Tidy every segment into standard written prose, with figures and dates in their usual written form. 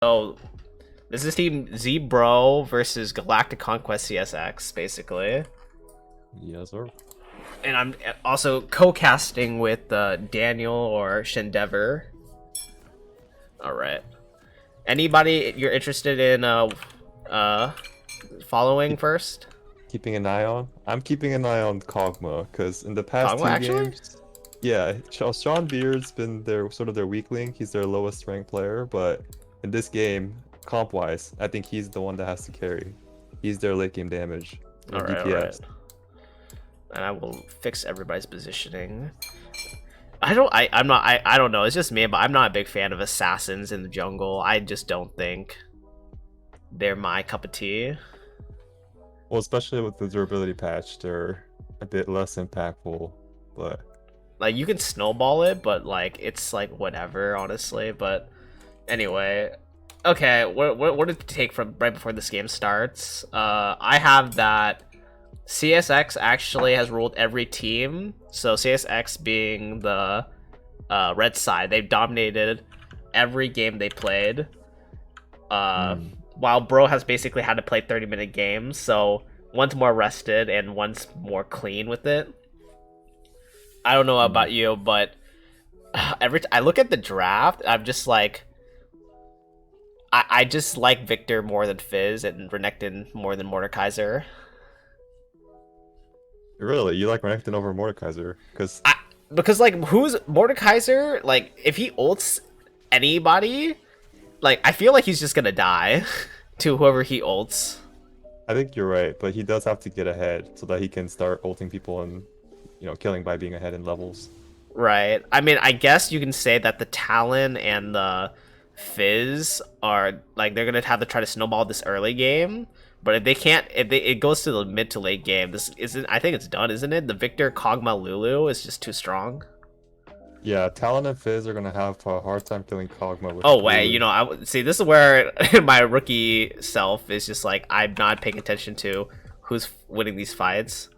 So this is Team Z-Bro versus Galactic Conquest CSX, basically. Yes, sir. And I'm also co-casting with Daniel or Shendever. All right. Anybody you're interested in following first? Keeping an eye on. I'm keeping an eye on Kog'Maw because in the past Kog'Maw, two actually? games, yeah, Sean Beard's been their sort of their weakling. He's their lowest ranked player, but in this game, comp wise, I think he's the one that has to carry. He's their late game damage All and right, all right. DPS. And I will fix everybody's positioning. I don't know. It's just me, but I'm not a big fan of assassins in the jungle. I just don't think they're my cup of tea. Well, especially with the durability patch, they're a bit less impactful, but Like you can snowball it, but like it's like whatever, honestly. But anyway, okay. What did it take from right before this game starts? I have that CSX actually has ruled every team. So CSX being the red side, they've dominated every game they played. While Bro has basically had to play 30-minute games, so one's more rested and one's more clean with it. I don't know about you, but I look at the draft, I'm just like, I just like Victor more than Fizz and Renekton more than Mordekaiser. really, you like Renekton over Mordekaiser because Because like, who's Mordekaiser? Like, if he ults anybody, like I feel like he's just gonna die to whoever he ults. I think you're right, but he does have to get ahead so that he can start ulting people and, killing by being ahead in levels. Right. I mean, I guess you can say that the Talon and the Fizz are like they're gonna have to try to snowball this early game. But if they can't, it goes to the mid to late game. This isn't. I think it's done, isn't it? The Victor Kog'Maw Lulu is just too strong. Yeah, Talon and Fizz are gonna have a hard time killing Kog'Maw with Oh wait, Lulu. I see. This is where my rookie self is just like I'm not paying attention to who's winning these fights.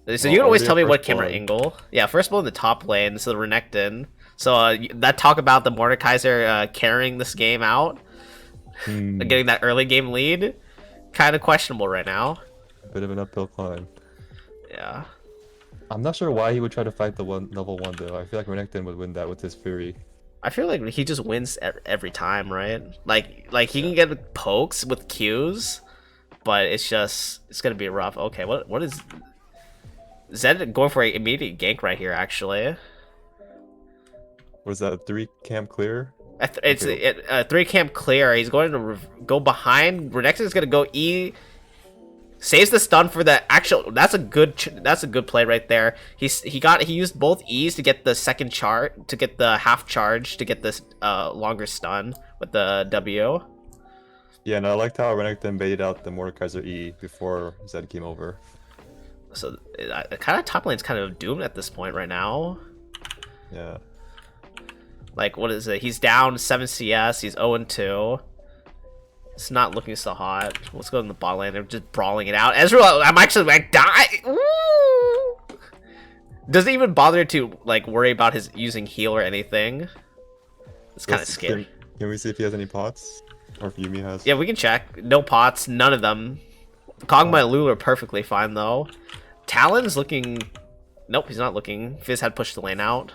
So Well, you can always already tell at me what first camera blood. angle. Yeah, first blow in the top lane, so the Renekton. So that talk about the Mordekaiser carrying this game out, Hmm, getting that early game lead, kind of questionable right now. a bit of an uphill climb. Yeah, I'm not sure why he would try to fight the level one though. I feel like Renekton would win that with his Fury. I feel like he just wins every time, right? Like he Yeah. can get pokes with Qs, but it's gonna be rough. Okay, what is Zed going for an immediate gank right here? Actually, Was that 3 camp clear? It's Okay. 3 camp clear. He's going to go behind. Renekton is going to go E. Saves the stun for the actual. That's a good play right there. He used both E's to get the second charge, to get the half charge, to get this longer stun with the W. Yeah, and I liked how Renekton baited out the Mordekaiser E before Zed came over. So kind of top lane's kind of doomed at this point right now. Yeah. Like what is it? He's down 7 CS. He's 0-2. It's not looking so hot. Let's go in the bot lane. They're just brawling it out. Ezreal, I'm actually like die. Woo! Doesn't even bother to like worry about his using heal or anything. It's kind of scary. Can we see if he has any pots? Or if Yumi has? Yeah, we can check. No pots, none of them. Kog'Maw and Lulu are perfectly fine though. Talon's looking. Nope, he's not looking. Fizz had pushed the lane out.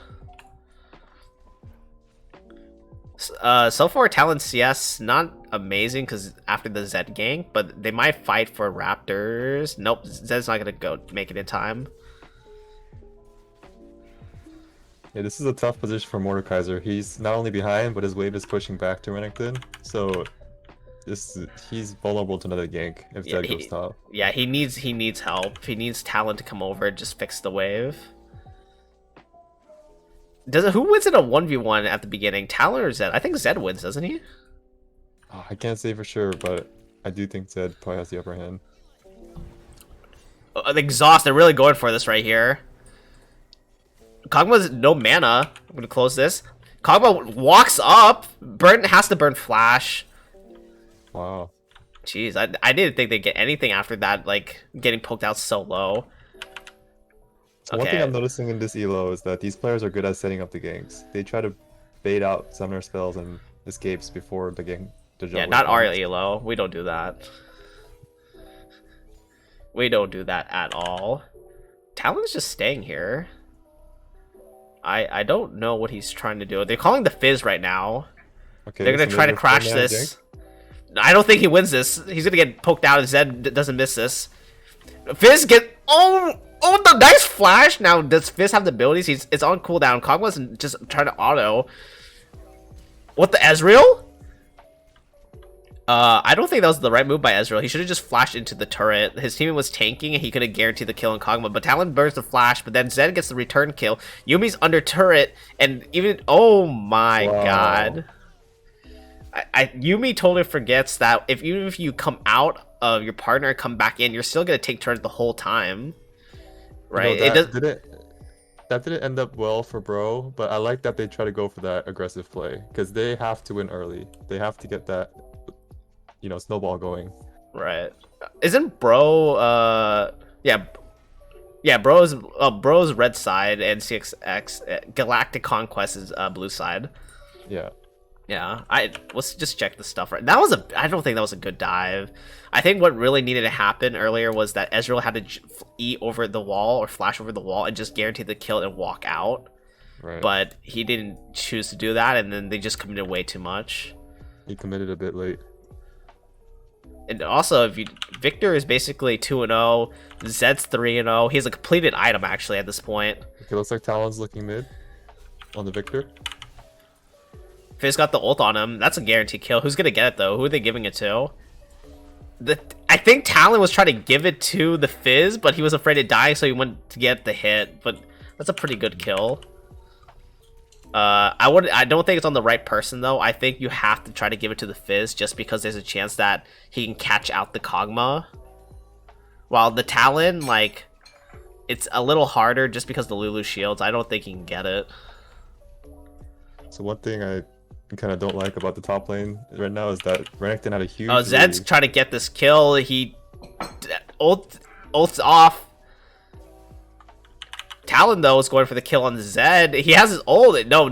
So far, Talon CS not amazing because after the Zed gank, but they might fight for Raptors. Nope, Zed's not gonna go make it in time. Yeah, this is a tough position for Mordekaiser. He's not only behind, but his wave is pushing back to Renekton. So he's vulnerable to another gank if Yeah, Zed goes top. yeah, he needs help. He needs Talon to come over and just fix the wave. Who wins in a 1v1 at the beginning? Talon or Zed? I think Zed wins, doesn't he? I can't say for sure, but I do think Zed probably has the upper hand. The exhaust, they're really going for this right here. Kog'Maw's no mana. I'm gonna close this. Kog'Maw walks up. Has to burn flash. Wow. Jeez, I didn't think they'd get anything after that, like getting poked out so low. So one thing Okay. I'm noticing in this elo is that these players are good at setting up the ganks. They try to bait out summoner spells and escapes before the game. The Yeah, jungler not our comes. elo. We don't do that. We don't do that at all. Talon's just staying here. I don't know what he's trying to do. They're calling the Fizz right now. Okay, They're gonna so try maybe to a crash four-man this. I don't think he wins this. He's gonna get poked out. Zed doesn't miss this. Fizz get the nice flash. Now does Fizz have the abilities? It's on cooldown. Kogma's just trying to auto. What the Ezreal? I don't think that was the right move by Ezreal. He should have just flashed into the turret. His team was tanking and he could have guaranteed the kill on Kog'Maw. But Talon burns the flash, but then Zed gets the return kill. Yumi's under turret, and even oh my god. Yumi totally forgets that even if you come out of your partner and come back in, you're still gonna take turret the whole time. Right? You know, that didn't end up well for Bro, but I like that they try to go for that aggressive play because they have to win early. They have to get that, you know, snowball going. Right. Isn't Bro yeah, Bro's red side and CXX Galactic Conquest is blue side. Yeah. Yeah, let's just check the stuff right. I don't think that was a good dive. I think what really needed to happen earlier was that Ezreal had to E over the wall or flash over the wall and just guarantee the kill and walk out. Right. But he didn't choose to do that, and then they just committed way too much. He committed a bit late. And also, Victor is basically 2-0, Zed's 3-0. He has a completed item actually at this point. Okay, looks like Talon's looking mid on the Victor. Fizz got the ult on him. That's a guaranteed kill. Who's gonna get it though? Who are they giving it to? I think Talon was trying to give it to the Fizz, but he was afraid of dying, so he went to get the hit. But that's a pretty good kill. I don't think it's on the right person though. I think you have to try to give it to the Fizz just because there's a chance that he can catch out the Kog'Maw. While the Talon, like, it's a little harder just because the Lulu shields. I don't think he can get it. So one thing I kind of don't like about the top lane right now is that Renekton had a huge Zed's lead. trying to get this kill. He ults off. Talon though is going for the kill on Zed. He has his ult. No.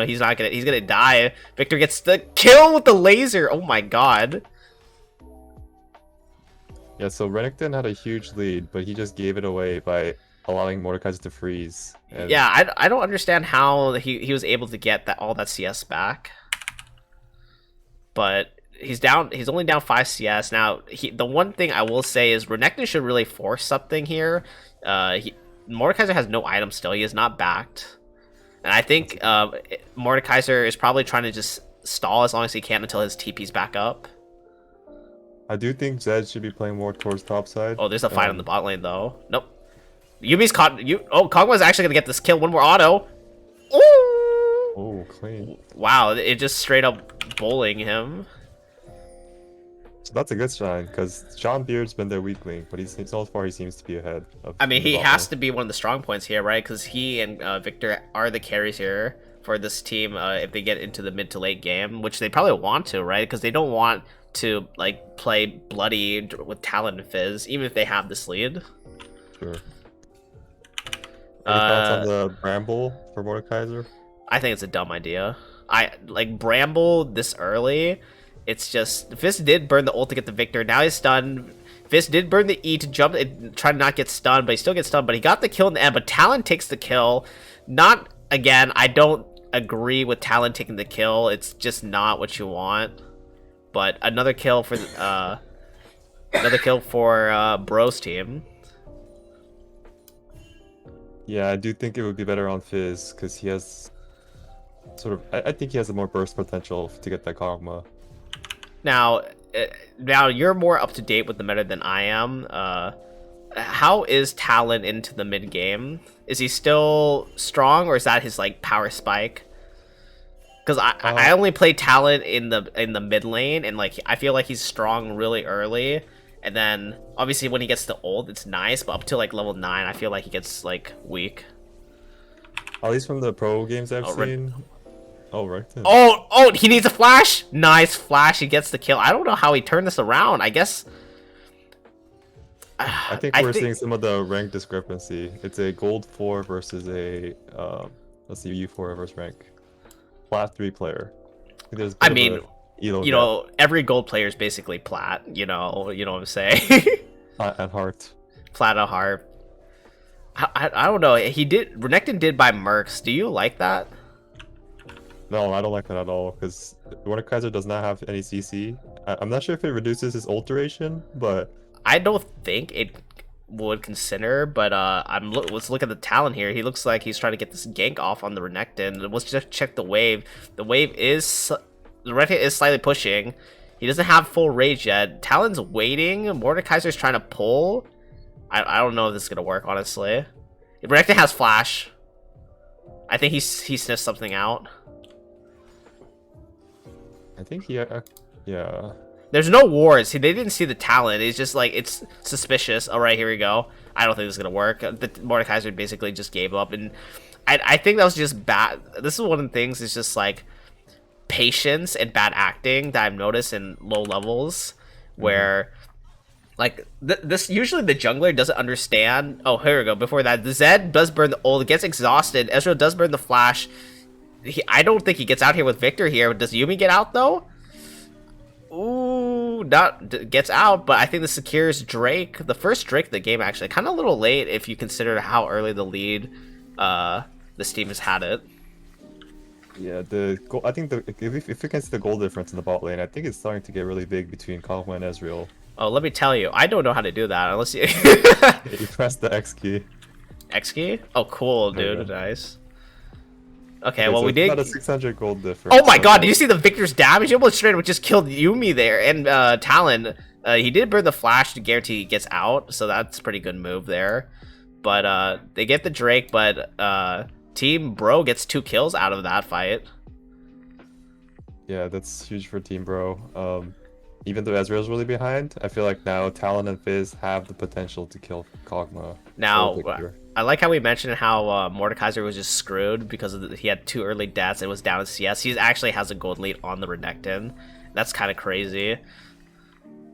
He's not gonna. He's gonna die. Victor gets the kill with the laser. Oh my god. Yeah, so Renekton had a huge lead, but he just gave it away by allowing Mordekaiser to freeze. And Yeah, I don't understand how he was able to get all that CS back. But he's only down 5 CS now. The one thing I will say is Renekton should really force something here. Mordekaiser has no item still. He is not backed. And I think Mordekaiser is probably trying to just stall as long as he can until his TP's back up. I do think Zed should be playing more towards top side. Oh, there's a fight on the bot lane though. Nope. Yumi's caught. Kog'Maw's actually gonna get this kill. One more auto. Ooh. Oh, clean. Wow, it just straight up bowling him. So that's a good sign because Sean Beard's been their weak link, but so far he seems to be ahead. I mean, he has to be one of the strong points here, right? Because he and Victor are the carries here for this team if they get into the mid to late game, which they probably want to, right? Because they don't want to like play bloody with Talon and Fizz, even if they have this lead. Sure. Any thoughts on the Bramble for Mordekaiser? I think it's a dumb idea. I like Bramble this early. It's just Fizz did burn the ult to get the Victor. Now he's stunned. Fizz did burn the E to jump and try to not get stunned, but he still gets stunned. But he got the kill in the end. But Talon takes the kill. Not again. I don't agree with Talon taking the kill. It's just not what you want. But another kill for Bro's team. Yeah, I do think it would be better on Fizz because he has sort of. I think he has a more burst potential to get that Kog'Maw. Now you're more up to date with the meta than I am. How is Talon into the mid game? Is he still strong, or is that his like power spike? Because I only play Talon in the mid lane, and like I feel like he's strong really early, and then obviously when he gets to ult, it's nice, but up to like level 9, I feel like he gets like weak. At least from the pro games I've seen. Oh, right then. Oh, he needs a flash. Nice flash. He gets the kill. I don't know how he turned this around. I guess. I think we're seeing some of the rank discrepancy. It's a gold 4 versus a let's see, U4 versus rank. Plat 3 player. There's a I bit of mean, a elo gap every gold player is basically plat. You know what I'm saying? at heart. Plat at heart. I don't know. Renekton did buy Mercs. Do you like that? No, I don't like that at all because Mordekaiser does not have any CC. I'm not sure if it reduces his ult duration, but I don't think it would consider, but let's look at the talent here. He looks like he's trying to get this gank off on the Renekton. Let's just check the wave. The Renekton is slightly pushing. He doesn't have full rage yet. Talon's waiting. Mordekaiser's trying to pull. I don't know if this is gonna work, honestly. Renekton has flash. I think he sniffed something out. I think he, yeah. There's no wards. They didn't see the talent. It's just like, it's suspicious. All right, here we go. I don't think this is going to work. The Mordekaiser basically just gave up. And I think that was just bad. This is one of the things, is just like patience and bad acting that I've noticed in low levels where like this, usually the jungler doesn't understand. Oh, here we go. Before that, the Zed does burn the ult, gets exhausted. Ezreal does burn the flash. I don't think he gets out here with Victor here. Does Yuumi get out though? Ooh, not gets out, but I think this secures Drake. The first Drake of the game, actually. Kind of a little late if you consider how early the lead this team has had it. Yeah, I think if you can see the goal difference in the bot lane, I think it's starting to get really big between Kog'Maw and Ezreal. Oh, let me tell you, I don't know how to do that unless you... You press the X key. X key? Oh, cool, dude. Nice. Okay, well, so we did... about a 600 gold difference. Oh my god, did you see the Victor's damage? He almost straight up just killed Yuumi there. And Talon, he did burn the flash to guarantee he gets out, so that's a pretty good move there. But they get the Drake, but Team Bro gets 2 kills out of that fight. Yeah, that's huge for Team Bro. Even though Ezreal's really behind, I feel like now Talon and Fizz have the potential to kill Kog'Maw. Now, I like how we mentioned how Mordekaiser was just screwed because he had 2 early deaths and was down in CS. He actually has a gold lead on the Renekton. That's kind of crazy.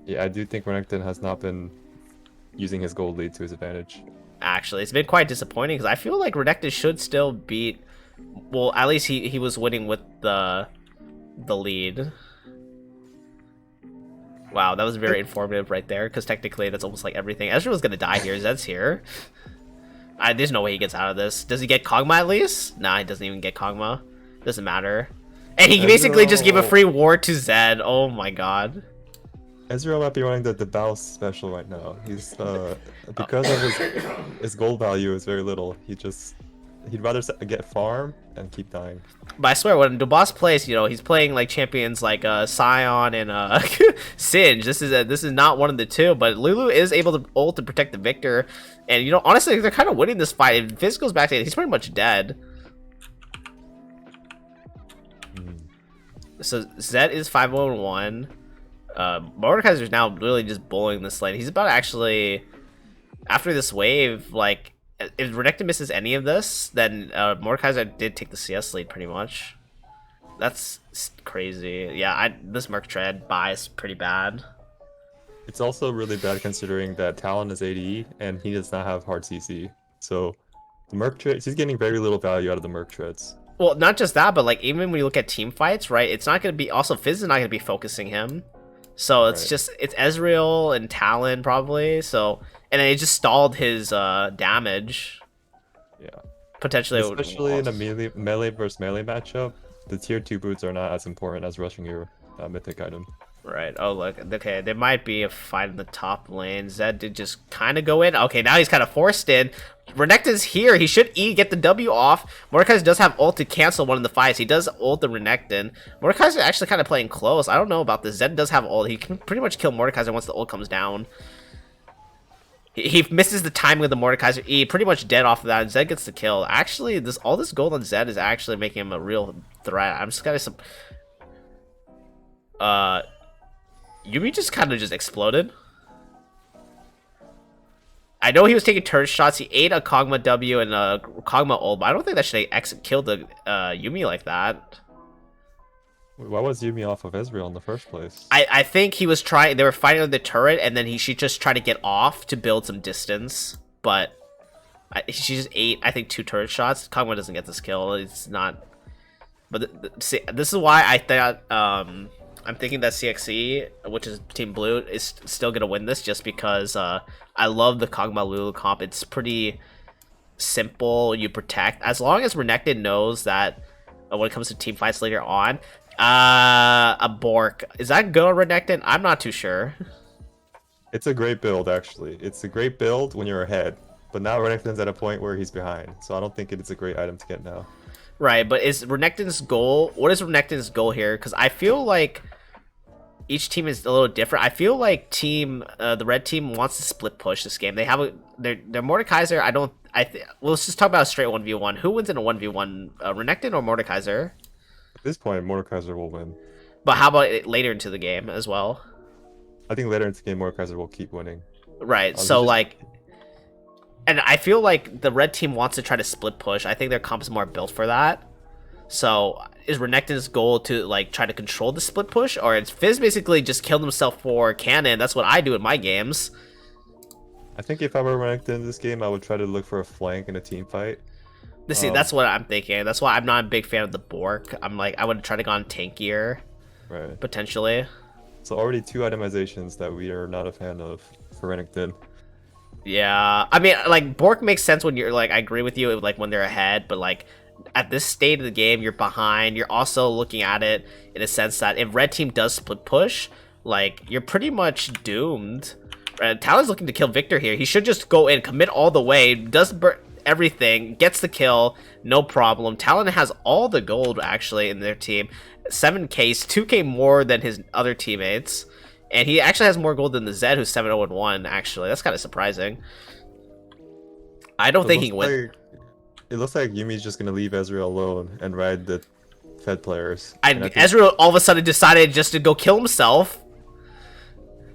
Yeah, I do think Renekton has not been using his gold lead to his advantage. Actually, it's been quite disappointing because I feel like Renekton should still beat... Well, at least he was winning with the lead. Wow, that was very informative right there, because technically that's almost like everything. Ezreal was gonna die here. Zed's here. There's no way he gets out of this. Does he get Kog'Maw at least? Nah, he doesn't even get Kog'Maw. Doesn't matter. And he basically just gave a free ward to Zed. Oh my god. Ezreal might be running the Baus special right now. He's because of his gold value is very little. He'd rather get farm and keep dying. But I swear, when DeBoss plays, he's playing like champions like Sion and Singe. This is not one of the two, but Lulu is able to ult to protect the Victor. And honestly, they're kind of winning this fight. If Fizz goes back to it, he's pretty much dead. So Zed is 5-1-1. Mordekaiser is now really just bullying this lane. He's about to actually, after this wave, like, if Renekton misses any of this, then Mordekaiser did take the CS lead pretty much. That's crazy. Yeah, this Merc trade buy is pretty bad. It's also really bad considering that Talon is ADE and he does not have hard CC. So the Merc trades, he's getting very little value out of the Merc trades. Well, not just that, but like even when you look at team fights, right? It's not going to be, also Fizz is not going to be focusing him. So it's just, it's Ezreal and Talon probably. So, and then it just stalled his damage. Yeah. Potentially. Especially in a melee versus melee matchup, the tier 2 boots are not as important as rushing your mythic item. Right. Oh, look. Okay, there might be a fight in the top lane. Zed did just kind of go in. Okay, now he's kind of forced in. Renekton's here. He should get the W off. Mordekaiser does have ult to cancel one of the fights. He does ult the Renekton. Mordekaiser actually kind of playing close. I don't know about this. Zed does have ult. He can pretty much kill Mordekaiser once the ult comes down. He misses the timing of the Mordekaiser E. Pretty much dead off of that. And Zed gets the kill. Actually, all this gold on Zed is actually making him a real threat. I'm just kind of Yuumi just exploded. I know he was taking turret shots. He ate a Kog'Maw W and a Kog'Maw ult, but I don't think that should kill the Yuumi like that. Why was Yuumi off of Ezreal in the first place? I think he was trying. They were fighting on the turret, and then she just tried to get off to build some distance. But she just ate, I think, 2 turret shots. Kog'Maw doesn't get this kill. It's not. But see, this is why I thought I'm thinking that CXE, which is Team Blue, is still gonna win this, just because I love the Kog'Maw Lulu comp. It's pretty simple. You protect as long as Renekton knows that when it comes to team fights later on. A Bork, is that good on Renekton? I'm not too sure. It's a great build, actually. It's a great build when you're ahead, but now Renekton's at a point where he's behind, so I don't think it's a great item to get now. Right, but is Renekton's goal? What is Renekton's goal here? Because I feel like each team is a little different. I feel like the red team wants to split push this game. They have their Mordekaiser. Well, let's just talk about a straight 1v1. Who wins in a 1v1? Renekton or Mordekaiser? At this point, Mordekaiser will win. But how about later into the game as well? I think later into the game, Mordekaiser will keep winning. Right. So like, and I feel like the red team wants to try to split push. I think their comp is more built for that. So is Renekton's goal to like try to control the split push, or is Fizz basically just killed himself for cannon? That's what I do in my games. I think if I were Renekton in this game, I would try to look for a flank in a team fight. See, that's what I'm thinking. That's why I'm not a big fan of the Bork. I'm like, I would try to go on tankier, right? Potentially. So already 2 itemizations that we are not a fan of for Renekton. Yeah, I mean, like Bork makes sense when you're like, I agree with you, like when they're ahead, but like at this state of the game, you're behind. You're also looking at it in a sense that if red team does split push, like you're pretty much doomed. Talon's looking to kill Victor here. He should just go in, commit all the way, does everything, gets the kill, no problem. Talon has all the gold actually in their team, 7k, 2k more than his other teammates, and he actually has more gold than the Zed, who's 7-0-1. Actually, that's kind of surprising. I don't think he can win. It looks like Yumi's just gonna leave Ezreal alone and ride the Fed players. And Ezreal all of a sudden decided just to go kill himself.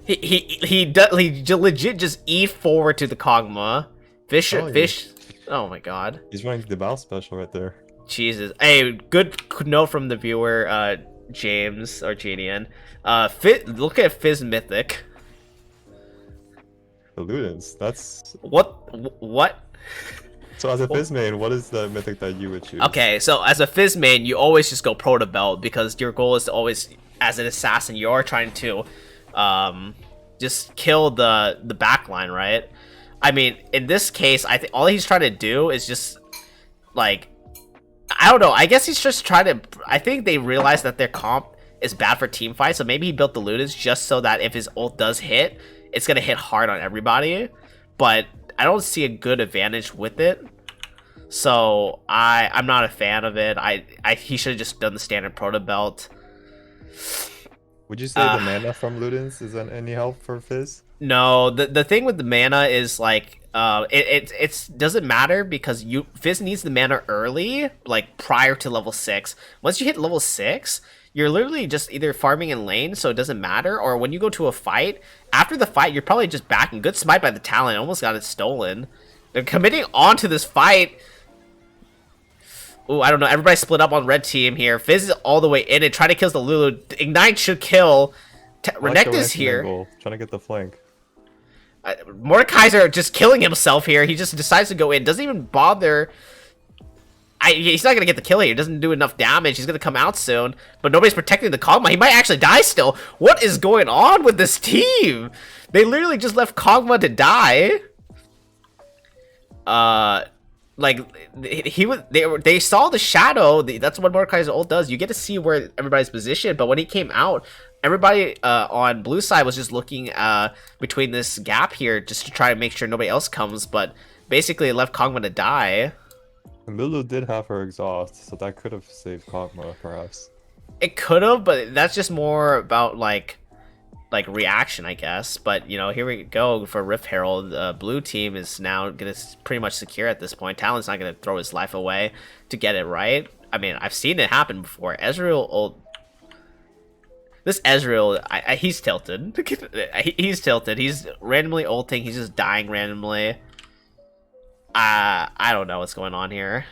He legit just E forward to the Kog'Maw. Fish. Oh my god. He's running the bounce special right there. Jesus. Hey, good note from the viewer, James or Jadian. Look at Fizz Mythic. The Ludens. That's what? So as a Fizz main, what is the mythic that you would choose? Okay, so as a Fizz main, you always just go pro to belt because your goal is to always, as an assassin, you're trying to just kill the backline, right? I mean, in this case, I think all he's trying to do is just like, I don't know. I guess he's just trying to. I think they realize that their comp is bad for team fights, so maybe he built the Ludens just so that if his ult does hit, it's gonna hit hard on everybody. But I don't see a good advantage with it, so I'm not a fan of it. He should have just done the standard proto belt. Would you say the mana from Ludens is any help for Fizz? No, the thing with the mana is like it doesn't matter because Fizz needs the mana early, like prior to level 6. Once you hit level 6, you're literally just either farming in lane, so it doesn't matter, or when you go to a fight, after the fight, you're probably just backing. Good smite by the Talon, almost got it stolen. They're committing onto this fight. Ooh, I don't know. Everybody split up on red team here. Fizz is all the way in and trying to kill the Lulu. Ignite should kill. Renekton's here. Trying to get the flank. Mordekaiser just killing himself here. He just decides to go in. Doesn't even bother. He's not going to get the kill here. He doesn't do enough damage. He's going to come out soon. But nobody's protecting the Kog'Maw. He might actually die still. What is going on with this team? They literally just left Kog'Maw to die. Like they saw the shadow. That's what Mordekaiser's ult does. You get to see where everybody's positioned. But when he came out, everybody on blue side was just looking between this gap here just to try to make sure nobody else comes. But basically, it left Kog'Maw to die. Lulu did have her exhaust, so that could have saved Kog'Maw, perhaps. It could have, but that's just more about like reaction, I guess. But you know, here we go for Rift Herald. Blue team is now gonna pretty much secure at this point. Talon's not gonna throw his life away to get it right. I mean, I've seen it happen before. This Ezreal, he's tilted. He's tilted. He's randomly ulting. He's just dying randomly. I don't know what's going on here.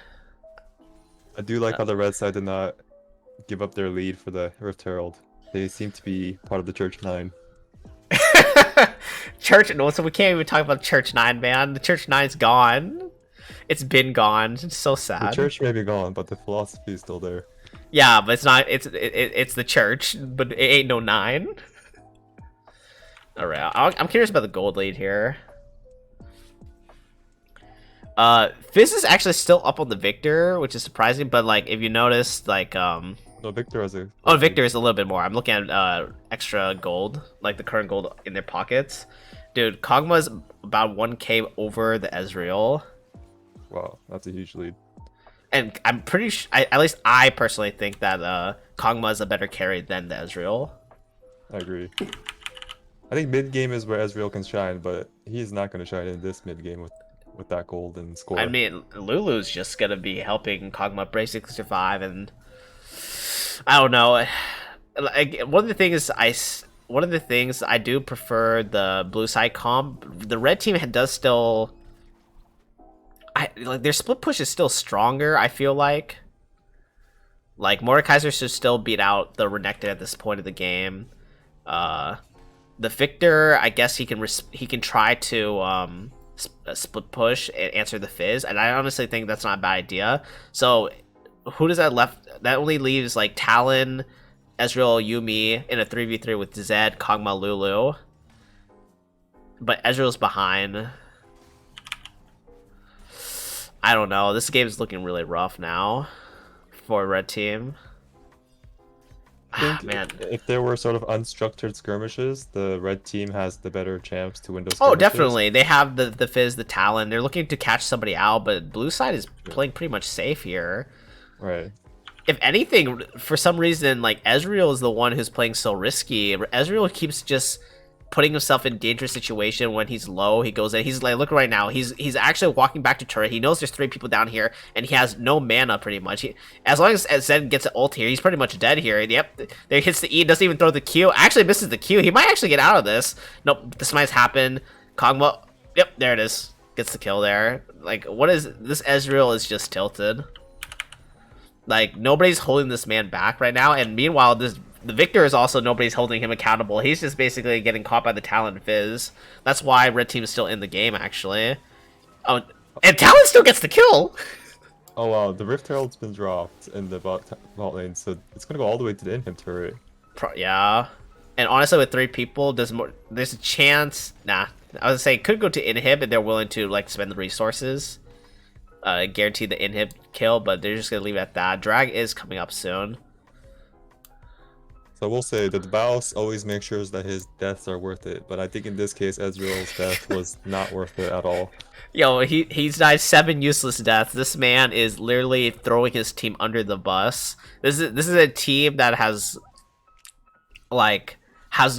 I do like how the red side did not give up their lead for the Rift Herald. They seem to be part of the Church 9. Church, no, so we can't even talk about Church 9, man. The Church 9's gone. It's been gone. It's so sad. The Church may be gone, but the philosophy is still there. Yeah, but it's not. It's the church, but it ain't no 9. All right, I'm curious about the gold lead here. Fizz is actually still up on the Victor, which is surprising. But like, if you notice, like, No, Victor has a. oh, Victor is a little bit more. I'm looking at extra gold, like the current gold in their pockets. Dude, Kog'Maw's about 1k over the Ezreal. Wow, that's a huge lead. And I'm pretty sure, at least I personally think that Kog'Maw is a better carry than the Ezreal. I agree. I think mid game is where Ezreal can shine, but he's not going to shine in this mid game with that gold and score. I mean, Lulu's just gonna be helping Kog'Maw basically survive, and I don't know. Like, one of the things I do prefer the blue side comp. The red team does still. Like their split push is still stronger. I feel like Mordekaiser should still beat out the Renekton at this point of the game. The Victor, I guess he can try to split push and answer the Fizz, and I honestly think that's not a bad idea. So who does that left? That only leaves like Talon, Ezreal, Yuumi in a 3v3 with Zed, Kog'Maw, Lulu. But Ezreal's behind. I don't know. This game is looking really rough now for red team. Man, if there were sort of unstructured skirmishes, the red team has the better chance to win those oh, skirmishes. definitely. They have the Fizz, the Talon. They're looking to catch somebody out, but blue side is playing pretty much safe here. Right. If anything, for some reason, like, Ezreal is the one who's playing so risky. Ezreal keeps just putting himself in dangerous situation when he's low. He goes in. He's like, look right now. He's actually walking back to turret. He knows there's 3 people down here, and he has no mana pretty much. As long as Zed gets an ult here, he's pretty much dead here. Yep, there he hits the E. Doesn't even throw the Q. Actually misses the Q. He might actually get out of this. Nope, the smites happen. Kog'Maw. Yep, there it is. Gets the kill there. Like, what is this? Ezreal is just tilted. Like, nobody's holding this man back right now, and meanwhile, the Victor is also nobody's holding him accountable. He's just basically getting caught by the Talon Fizz. That's why red team is still in the game, actually. Oh, and Talon still gets the kill! Oh wow, the Rift Herald's been dropped in the bot lane, so it's gonna go all the way to the inhib turret. Yeah. And honestly, with 3 people, there's a chance... Nah, I was gonna say, it could go to inhib if they're willing to, like, spend the resources. Guarantee the inhib kill, but they're just gonna leave it at that. Drag is coming up soon. So I will say that the Baus always makes sure that his deaths are worth it, but I think in this case, Ezreal's death was not worth it at all. Yo, he's died 7 useless deaths. This man is literally throwing his team under the bus. This is a team that has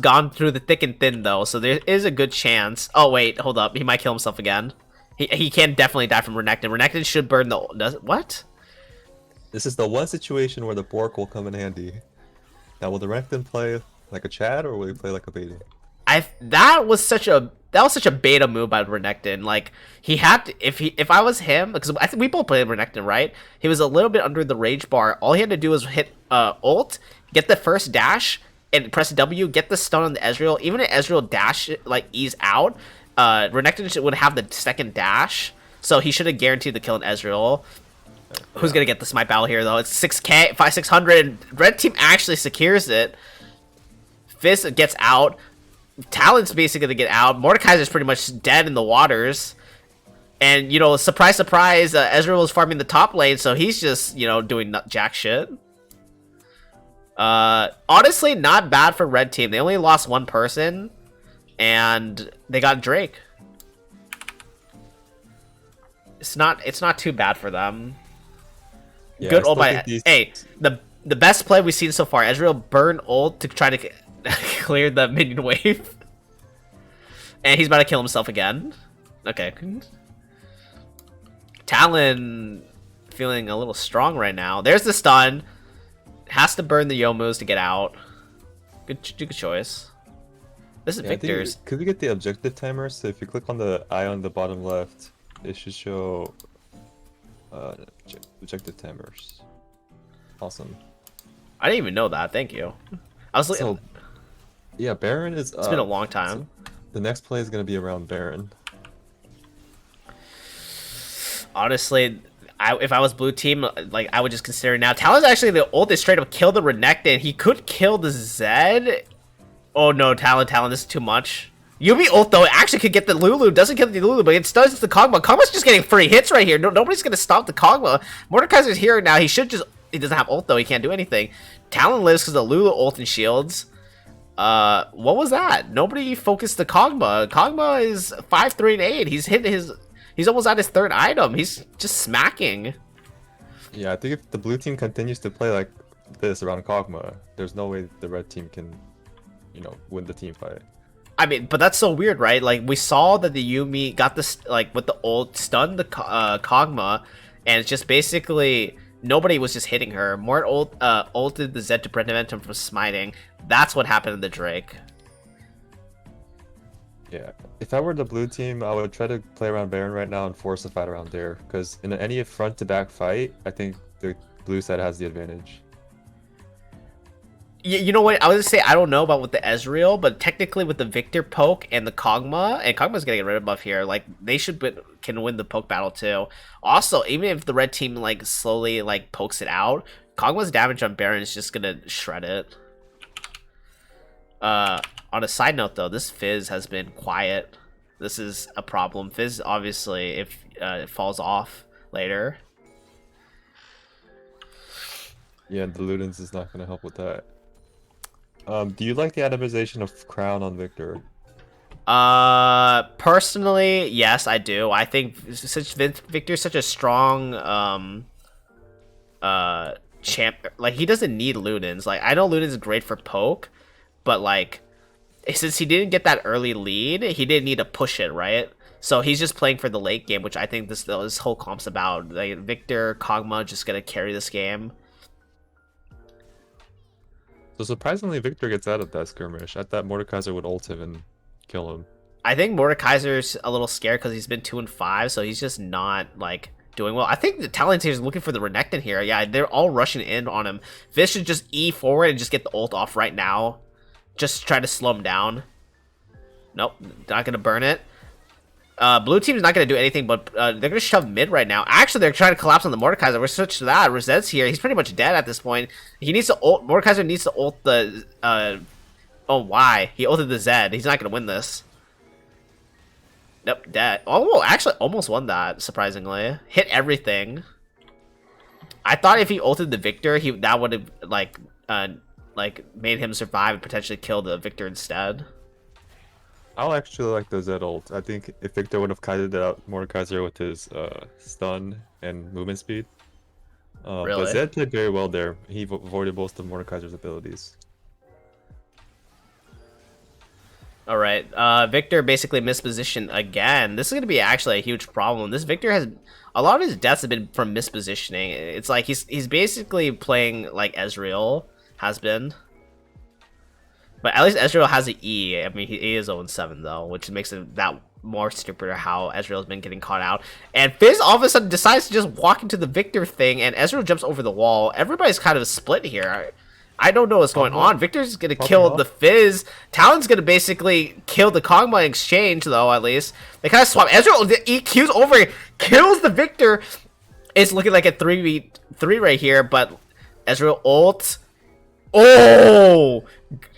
gone through the thick and thin though, so there is a good chance. Oh wait, hold up, he might kill himself again. He can definitely die from Renekton. Renekton should burn the... What? This is the one situation where the Bork will come in handy. Now, will the Renekton play like a Chad, or will he play like a beta? That was such a beta move by Renekton. Like, he had to, if I was him, because I think we both played Renekton, right? He was a little bit under the rage bar. All he had to do was hit ult, get the first dash, and press W, get the stun on the Ezreal. Even if Ezreal dash like ease out, Renekton would have the second dash, so he should have guaranteed the kill on Ezreal. Who's gonna get the smite battle here though? It's 600. Red team actually secures it. Fizz gets out. Talon's basically gonna get out. Mordekaiser's pretty much dead in the waters. And, you know, surprise, surprise, Ezreal is farming the top lane, so he's just, you know, doing jack shit. Honestly, not bad for red team. They only lost 1 person, and they got Drake. It's not too bad for them. Yeah, good ult by... these... Hey, the best play we've seen so far. Ezreal burn ult to try to clear the minion wave. And he's about to kill himself again. Okay. Talon feeling a little strong right now. There's the stun. Has to burn the Youmuu's to get out. Good choice. This is Victor's. Could we get the objective timer? So if you click on the eye on the bottom left, it should show objective timers. Awesome. I didn't even know that. Thank you. I was looking. So, yeah, Baron is. It's been a long time. So the next play is going to be around Baron. Honestly, if I was blue team, like I would just consider now. Talon's actually the ult is straight up kill the Renekton. He could kill the Zed. Oh no, Talon, this is too much. Yuumi ult though actually could get the Lulu. Doesn't kill the Lulu, but it stuns the Kog'Maw. Kog'Maw's just getting free hits right here. Nobody's gonna stop the Kog'Maw. Mordekaiser's here now. He should just. He doesn't have ult though. He can't do anything. Talon lives because the Lulu ult and shields. What was that? Nobody focused the Kog'Maw. Kog'Maw is 5, 3, and 8. He's hitting his. He's almost at his third item. He's just smacking. Yeah, I think if the blue team continues to play like this around Kog'Maw, there's no way the red team can, win the team fight. I mean, but that's so weird, right? Like, we saw that the Yuumi got this, like, with the ult, stunned the Kog'Maw, and it's just basically, nobody was just hitting her. Mort ulted the Zed to prevent him from smiting. That's what happened to the Drake. Yeah, if I were the blue team, I would try to play around Baron right now and force a fight around there, because in any front-to-back fight, I think the blue side has the advantage. You know what? I was gonna say I don't know about with the Ezreal, but technically with the Victor poke and the Kog'Maw, and Kog'Maw's gonna get rid of buff here. Like they can win the poke battle too. Also, even if the red team like slowly like pokes it out, Kog'Maw's damage on Baron is just gonna shred it. On a side note though, this Fizz has been quiet. This is a problem. Fizz obviously if it falls off later. Yeah, the Ludens is not gonna help with that. Do you like the atomization of Crown on Victor? Personally, yes, I do. I think Victor's such a strong champ. Like he doesn't need Ludens. Like I know Ludens is great for poke, but like since he didn't get that early lead, he didn't need to push it, right? So he's just playing for the late game, which I think this whole comp's about. Like Victor, Kog'Maw just gonna carry this game. So surprisingly, Victor gets out of that skirmish. I thought Mordekaiser would ult him and kill him. I think Mordekaiser's a little scared because he's been 2 and 5, so he's just not like doing well. I think the Talon is looking for the Renekton here. Yeah, they're all rushing in on him. Fizz should just E forward and just get the ult off right now. Just try to slow him down. Nope, not gonna burn it. Blue team's not gonna do anything, but they're gonna shove mid right now. Actually, they're trying to collapse on the Mordekaiser. We're switched to that. Rosette's here. He's pretty much dead at this point. He needs to ult. Mordekaiser needs to ult the. Oh, why? He ulted the Zed. He's not gonna win this. Nope, dead. Oh, actually, almost won that. Surprisingly, hit everything. I thought if he ulted the Victor, that would have like made him survive and potentially kill the Victor instead. I'll actually like the Zed ult. I think if Victor would have kited out Mordekaiser with his stun and movement speed. Really? But Zed played very well there. He avoided most of Mordekaiser's abilities. Alright, Victor basically mispositioned again. This is going to be actually a huge problem. This Victor has... A lot of his deaths have been from mispositioning. It's like he's basically playing like Ezreal has been. But at least Ezreal has an E. I mean, he is 0-7 though, which makes it that more stupider how Ezreal's been getting caught out. And Fizz all of a sudden decides to just walk into the Victor thing, and Ezreal jumps over the wall. Everybody's kind of split here. I don't know what's going on. Victor's gonna kill the Fizz. Talon's gonna basically kill the Kog'Maw in exchange, though, at least. They kind of swap. Ezreal EQs over, kills the Victor. It's looking like a 3v3 right here, but Ezreal ult. Oh!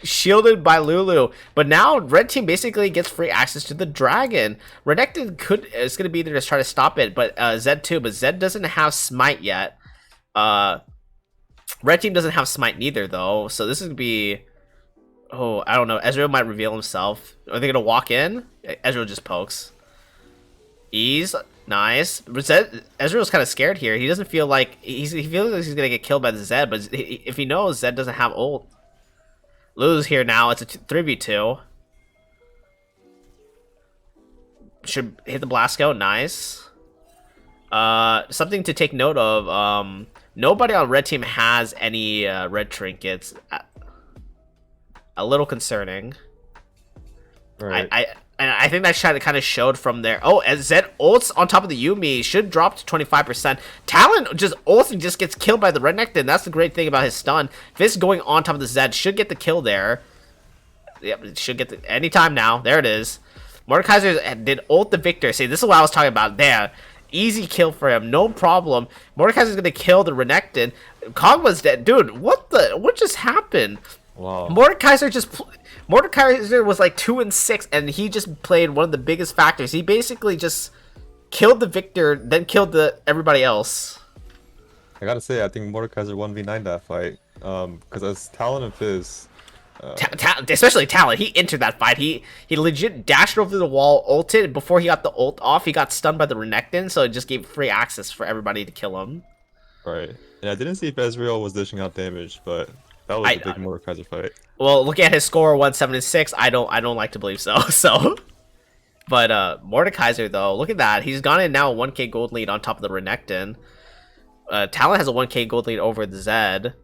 Shielded by Lulu. But now red team basically gets free access to the dragon. Renekton is going to be there to try to stop it, but Zed too. But Zed doesn't have smite yet. Red team doesn't have smite neither though. So this is going to be... Oh, I don't know. Ezreal might reveal himself. Are they going to walk in? Ezreal just pokes. Ease. Nice. Ezreal's kind of scared here. He doesn't feel like... He feels like he's going to get killed by the Zed, but if he knows Zed doesn't have ult... Lulu's here now. It's a 3v2. Should hit the Blasco. Nice. Something to take note of. Nobody on red team has any red trinkets. A little concerning. Right. I think that shot kind of showed from there. Oh, as Zed ults on top of the Yuumi should drop to 25%. Talon just ults and just gets killed by the Renekton. That's the great thing about his stun. Fizz going on top of the Zed should get the kill there. Yep, it should get the anytime now. There it is. Mordekaiser did ult the Victor. See, this is what I was talking about there. Easy kill for him, no problem. Mordekaiser's gonna kill the Renekton. Kog'Maw's dead. Dude, what just happened? Wow. Mordekaiser was like 2-6, and he just played one of the biggest factors. He basically just killed the Victor, then killed everybody else. I gotta say, I think Mordekaiser 1v9 that fight. Because as Talon and Fizz, Especially Talon, he entered that fight. He legit dashed over the wall, ulted. Before he got the ult off, he got stunned by the Renekton, so it just gave free access for everybody to kill him. right. And I didn't see if Ezreal was dishing out damage, but that was a big Mordekaiser fight. Well, looking at his score 176, I don't like to believe so. But Mordekaiser though, look at that. He's gone in now a 1k gold lead on top of the Renekton. Talon has a 1k gold lead over the Zed.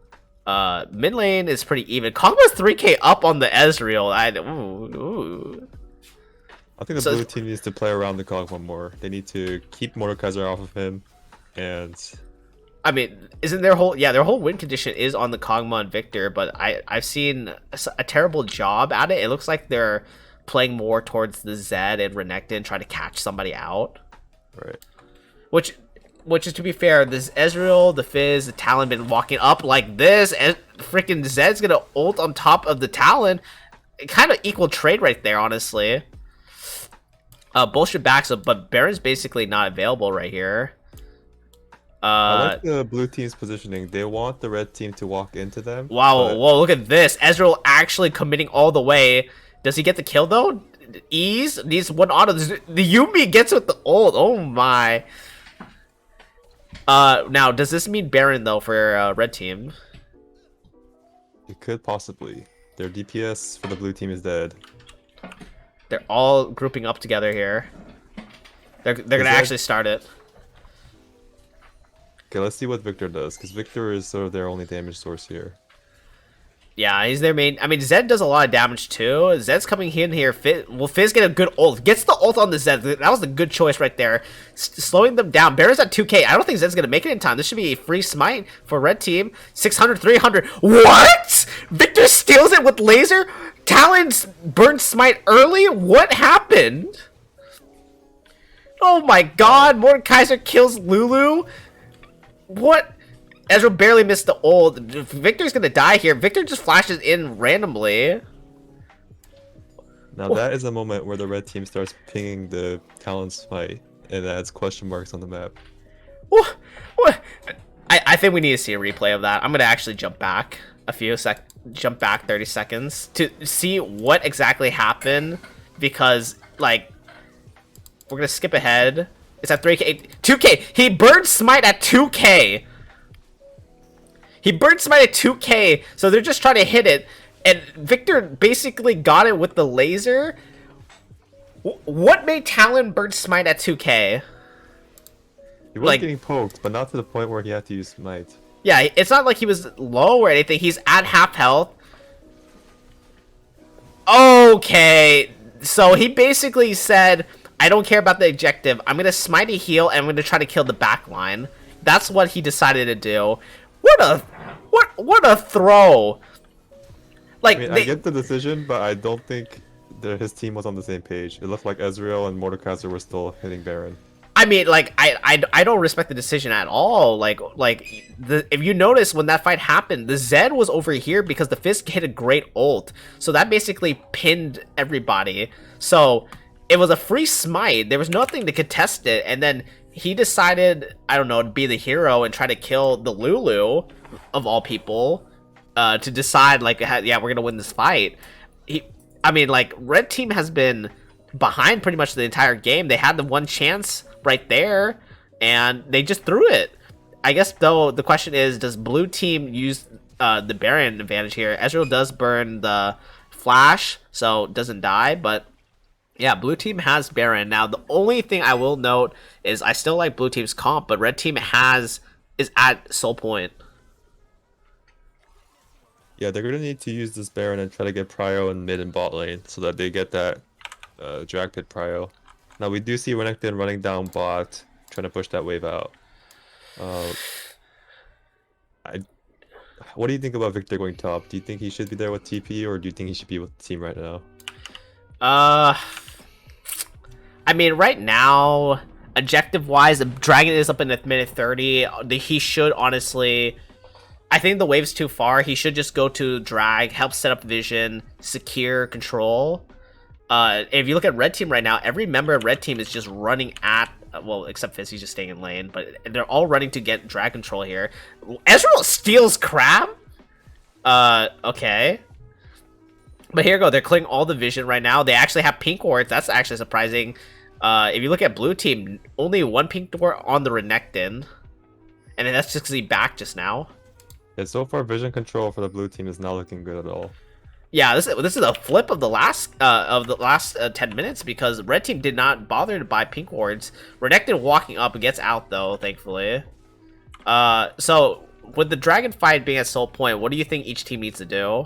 Mid lane is pretty even. Kog'Maw's 3k up on the Ezreal. I think the blue team needs to play around the Kog'Maw more. They need to keep Mordekaiser off of him, and I mean, isn't their whole win condition is on the Kog'Maw and Victor, but I've seen a terrible job at it. It looks like they're playing more towards the Zed and Renekton, trying to catch somebody out. Right. Which is, to be fair, this Ezreal, the Fizz, the Talon been walking up like this, and freaking Zed's gonna ult on top of the Talon. Kind of equal trade right there, honestly. Bullshit backs up, but Baron's basically not available right here. I like the blue team's positioning. They want the red team to walk into them. Wow, whoa, look at this. Ezreal actually committing all the way. Does he get the kill, though? Ease? Needs one auto. The Yuumi gets with the ult. Oh, my. Now, does this mean Baron, though, for red team? It could possibly. Their DPS for the blue team is dead. They're all grouping up together here. They're gonna actually start it. Okay, let's see what Victor does, because Victor is sort of their only damage source here. Yeah, he's their main. I mean, Zed does a lot of damage too. Zed's coming in here. Will Fizz get a good ult? Gets the ult on the Zed. That was a good choice right there. Slowing them down. Baron's at 2k. I don't think Zed's going to make it in time. This should be a free smite for red team. 600, 300. What? Victor steals it with laser? Talon's burned smite early? What happened? Oh my god. Mordekaiser kills Lulu? What? Ezreal barely missed the ult. Victor's gonna die here. Victor just flashes in randomly. Now that is a moment where the red team starts pinging the Talon smite and adds question marks on the map. What? I think we need to see a replay of that. I'm gonna actually jump back 30 seconds to see what exactly happened, because like we're gonna skip ahead. It's at 3k, 2k. He burned smite at 2k. He burned smite at 2k, so they're just trying to hit it, and Victor basically got it with the laser. What made Talon burn smite at 2k? He was getting poked, but not to the point where he had to use smite. Yeah, it's not like he was low or anything. He's at half health. Okay, so he basically said, I don't care about the objective. I'm going to smite a heal, and I'm going to try to kill the backline. That's what he decided to do. What a throw! Like, I mean, I get the decision, but I don't think his team was on the same page. It looked like Ezreal and Mordekaiser were still hitting Baron. I mean, like, I don't respect the decision at all. If you notice when that fight happened, the Zed was over here because the Fizz hit a great ult, so that basically pinned everybody. So it was a free smite. There was nothing to contest it, and then he decided, I don't know, to be the hero and try to kill the Lulu, of all people, to decide, like, yeah, we're gonna win this fight. I mean, like, red team has been behind pretty much the entire game. They had the one chance right there, and they just threw it. I guess, though, the question is, does blue team use the Baron advantage here? Ezreal does burn the flash, so doesn't die, but yeah, blue team has Baron. Now, the only thing I will note is I still like blue team's comp, but red team is at Soul Point. Yeah, they're gonna need to use this Baron and try to get Prio in mid and bot lane so that they get that drag pit Prio. Now we do see Renekton running down bot, trying to push that wave out. What do you think about Victor going top? Do you think he should be there with TP, or do you think he should be with the team right now? I mean, right now, Objective wise, the dragon is up in the minute 30. He should honestly, I think the wave's too far. He should just go to drag, help set up vision, secure control. If you look at red team right now, every member of red team is just running at, well, except Fizz, he's just staying in lane, but they're all running to get drag control here. Ezreal steals Crab? Okay. But here you go, they're clearing all the vision right now. They actually have pink wards, that's actually surprising. If you look at blue team, only one pink door on the Renekton. And then that's just because he backed just now. Yeah, so far vision control for the blue team is not looking good at all. Yeah, this is a flip of the last 10 minutes because red team did not bother to buy pink wards. Renekton walking up and gets out though, thankfully. So with the dragon fight being at soul point, what do you think each team needs to do?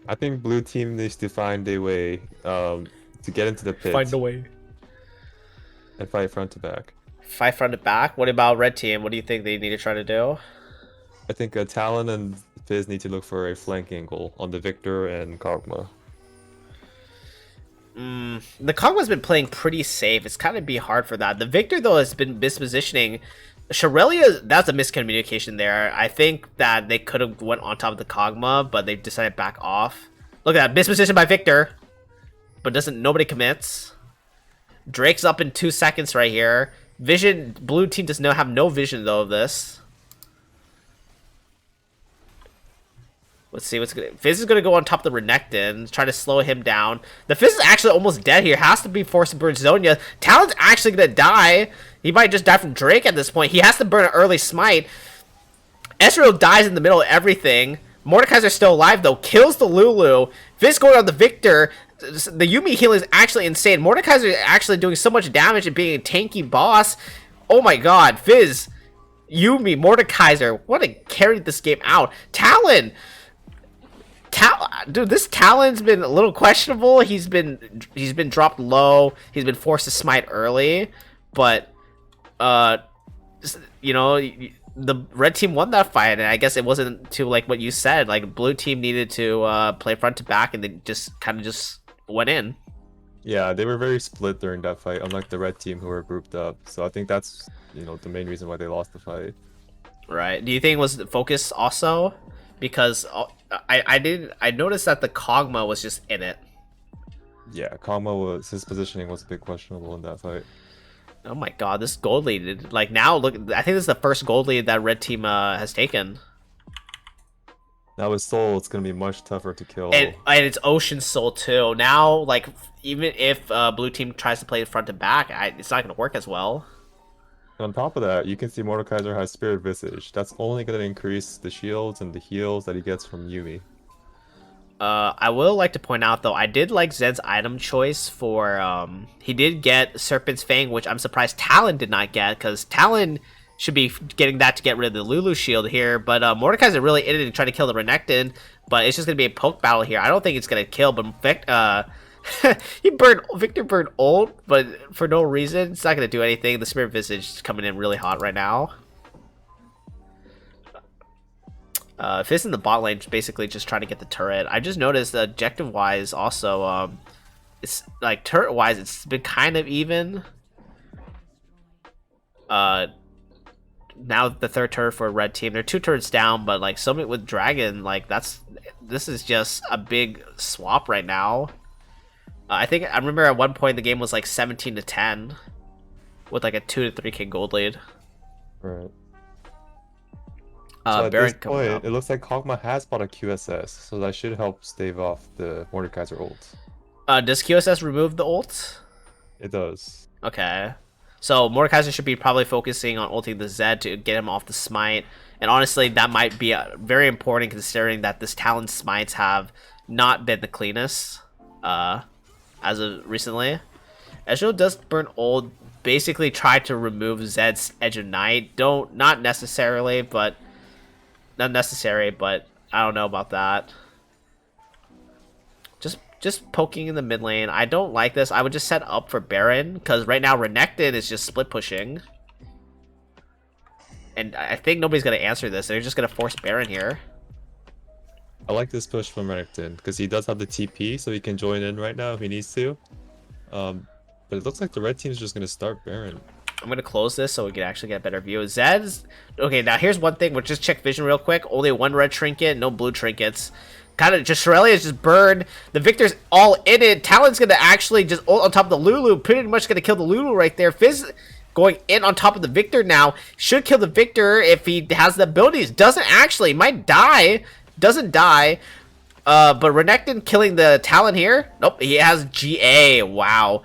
I think blue team needs to find a way to get into the pit. Find a way. And fight front to back. Fight front to back? What about red team? What do you think they need to try to do? I think Talon and Fizz need to look for a flank angle on the Victor and Kog'Maw. The Kog'Maw's been playing pretty safe. It's kind of be hard for that. The Victor, though, has been mispositioning. Sharelia, that's a miscommunication there. I think that they could have went on top of the Kog'Maw, but they decided back off. Look at that, misposition by Victor. But nobody commits. Drake's up in 2 seconds right here. Vision, blue team does have no vision, though, of this. Let's see what's gonna. Fizz is gonna go on top of the Renekton, try to slow him down. The Fizz is actually almost dead here. Has to be forced to burn Zhonya. Talon's actually gonna die. He might just die from Drake at this point. He has to burn an early smite. Ezreal dies in the middle of everything. Mordekaiser's still alive though. Kills the Lulu. Fizz going on the Victor. The Yuumi healing is actually insane. Mordekaiser is actually doing so much damage and being a tanky boss. Oh my god, Fizz, Yuumi, Mordekaiser, what a carried this game out. Talon. Dude, this Talon's been a little questionable. He's been dropped low. He's been forced to smite early, but you know, the red team won that fight, and I guess it wasn't to like what you said. Like blue team needed to play front to back, and they just kind of just went in. Yeah, they were very split during that fight, unlike the red team who were grouped up. So I think that's, you know, the main reason why they lost the fight. Right. Do you think it was the focus also? Because I noticed that the Kog'Maw was just in it. Yeah, Kog'Maw his positioning was a bit questionable in that fight. Oh my god, this gold lead, like now look, I think this is the first gold lead that red team has taken. Now with Soul, it's gonna be much tougher to kill. And it's Ocean Soul too. Now, like even if blue team tries to play front to back, it's not gonna work as well. On top of that, you can see Mordekaiser has Spirit Visage. That's only going to increase the shields and the heals that he gets from Yuumi. I will like to point out, though, I did like Zed's item choice for... he did get Serpent's Fang, which I'm surprised Talon did not get, because Talon should be getting that to get rid of the Lulu shield here, but Mordekaiser really in it and trying to kill the Renekton, but it's just going to be a poke battle here. I don't think it's going to kill, but Victor burned ult, but for no reason. It's not gonna do anything. The Spirit Visage is coming in really hot right now. Fizz in the bot lane basically just trying to get the turret. I just noticed that objective wise also it's like turret wise it's been kind of even. Now the third turret for a red team. They're 2 turrets down, but like Summit with Dragon, like this is just a big swap right now. I remember at one point the game was like 17-10 with like a 2 to 3k gold lead. Right. So at Baron this coming point, up. it looks like Kog'Maw has bought a QSS, so that should help stave off the Mordekaiser ult. Does QSS remove the ult? It does. Okay. So Mordekaiser should be probably focusing on ulting the Zed to get him off the smite. And honestly, that might be very important considering that this Talon smites have not been the cleanest. As of recently. Ezreal does burn ult, basically try to remove Zed's Edge of Night. Not necessary, but I don't know about that. Just poking in the mid lane. I don't like this. I would just set up for Baron, because right now Renekton is just split pushing. And I think nobody's going to answer this. They're just going to force Baron here. I like this push from Renekton because he does have the TP, so he can join in right now if he needs to. But But it looks like the red team's just gonna start Baron. I'm gonna close this so we can actually get a better view. Zed's okay. Now here's one thing. We'll just check vision real quick. Only one red trinket, no blue trinkets. Kind of just Shirelli is just burned. The Victor's all in it. Talon's gonna actually just ult on top of the Lulu. Pretty much gonna kill the Lulu right there. Fizz going in on top of the Victor now. Should kill the Victor if he has the abilities. Doesn't actually. Might die. Doesn't die. But Renekton killing the Talon here. Nope. He has GA. Wow.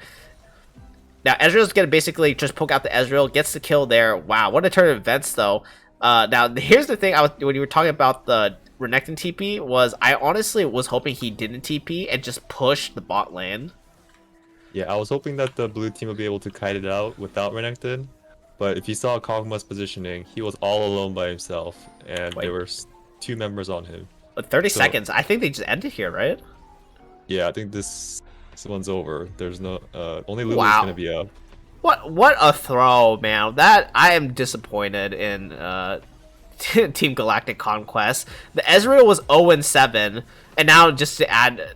Now Ezreal's gonna basically just poke out the Ezreal. Gets the kill there. Wow. What a turn of events though. Now here's the thing. When you were talking about the Renekton TP was I honestly was hoping he didn't TP and just push the bot lane. Yeah, I was hoping that the blue team would be able to kite it out without Renekton. But if you saw Kog'Maw's positioning, he was all alone by himself, and there were 2 members on him. But 30 seconds. I think they just ended here, right? Yeah, I think this one's over. There's no only Lulu's Wow. gonna be up. What a throw, man. That I am disappointed in Team Galactic Conquest. The Ezreal was 0-7, and now just to add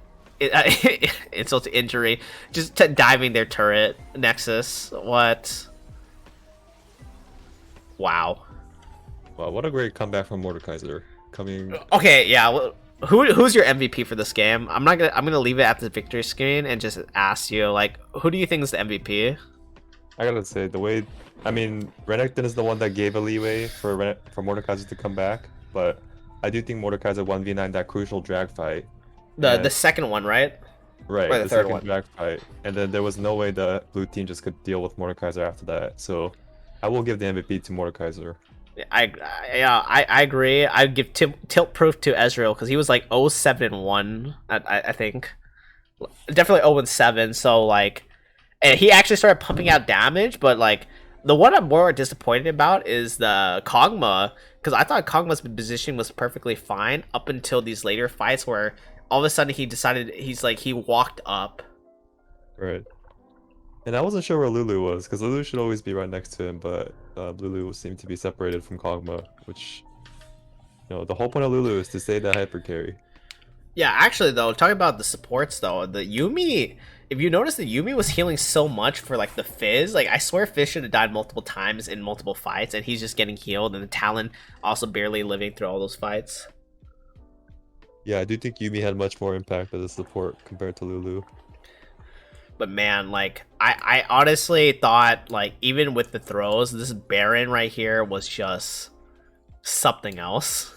insult to injury, just diving their turret Nexus. What? Wow. Wow, what a great comeback from Mordekaiser. Coming. Okay, yeah. Well, who's your MVP for this game? I'm gonna leave it at the victory screen and just ask you, like, who do you think is the MVP? I gotta say, Renekton is the one that gave a leeway for Mordekaiser to come back, but I do think Mordekaiser 1v9 that crucial drag fight. The second one, right? Right, or the third second one. drag fight. And then there was no way the blue team just could deal with Mordekaiser after that. So I will give the MVP to Mordekaiser. I agree. I'd give tilt proof to Ezreal because he was like 0-7-1, I think. Definitely 0-7, so like, and he actually started pumping out damage, but like, the one I'm more disappointed about is the Kog'Maw, because I thought Kog'Maw's positioning was perfectly fine up until these later fights where all of a sudden he decided he walked up. Right. And I wasn't sure where Lulu was, because Lulu should always be right next to him, but Lulu seemed to be separated from Kog'Maw, which, the whole point of Lulu is to stay that hyper carry. Yeah, actually though, talking about the supports though, the Yuumi, if you notice, the Yuumi was healing so much for like the Fizz. Like I swear Fizz should have died multiple times in multiple fights, and he's just getting healed, and the Talon also barely living through all those fights. Yeah, I do think Yuumi had much more impact as a support compared to Lulu. But man, like I honestly thought, like, even with the throws, this Baron right here was just something else.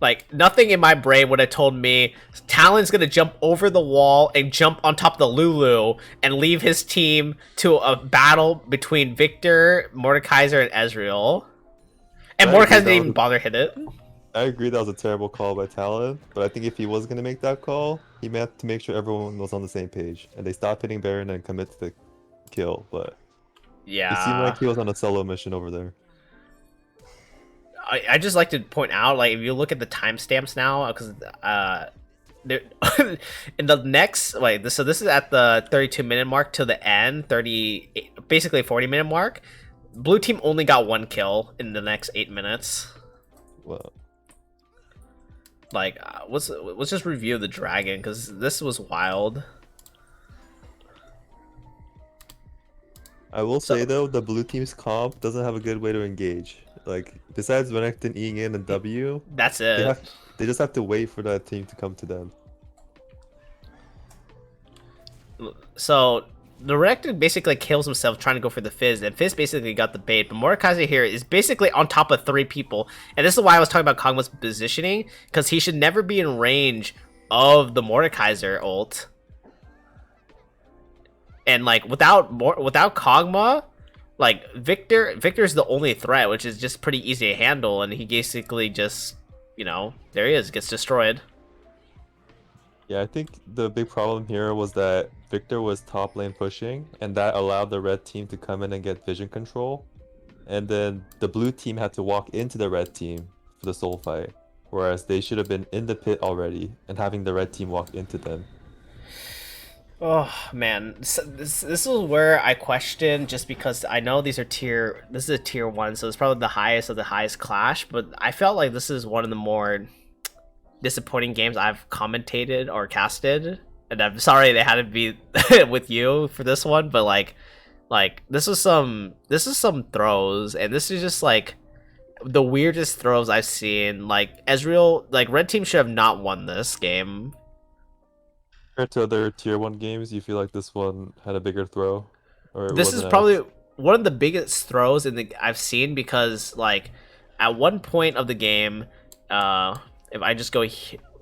Like, nothing in my brain would have told me Talon's gonna jump over the wall and jump on top of the Lulu and leave his team to a battle between Victor, Mordekaiser, and Ezreal. And Mordekaiser didn't even bother hit it. I agree that was a terrible call by Talon, but I think if he was going to make that call, he meant to make sure everyone was on the same page. And they stopped hitting Baron and commit to the kill, but yeah, it seemed like he was on a solo mission over there. I just like to point out, like, if you look at the timestamps now, because in the next, so this is at the 32-minute mark to the end, basically 40-minute mark. Blue team only got 1 kill in the next 8 minutes. Well, like, let's just review the dragon, because this was wild. I will say though, the blue team's comp doesn't have a good way to engage. Like, besides Renekton Eing in and W, that's it. They just have to wait for that team to come to them. So the Renekton basically kills himself trying to go for the Fizz, and Fizz basically got the bait. But Mordekaiser here is basically on top of 3 people, and this is why I was talking about Kog'Maw's positioning, because he should never be in range of the Mordekaiser ult. And like without Kog'Maw, like Victor's the only threat, which is just pretty easy to handle, and he basically just, there he is, gets destroyed. Yeah, I think the big problem here was that Victor was top lane pushing, and that allowed the red team to come in and get vision control. And then the blue team had to walk into the red team for the soul fight, whereas they should have been in the pit already and having the red team walk into them. Oh man, this is where I question, just because I know this is a tier 1, so it's probably the highest of the highest clash, but I felt like this is one of the more disappointing games I've commentated or casted and I'm sorry they had to be with you for this one, but like this is some throws, and this is just like the weirdest throws I've seen. Like Ezreal, like red team should have not won this game. Compared to other tier 1 games, you feel like this one had a bigger throw, or it This is wasn't as. probably one of the biggest throws in the I've seen, because like at one point of the game, if I just go,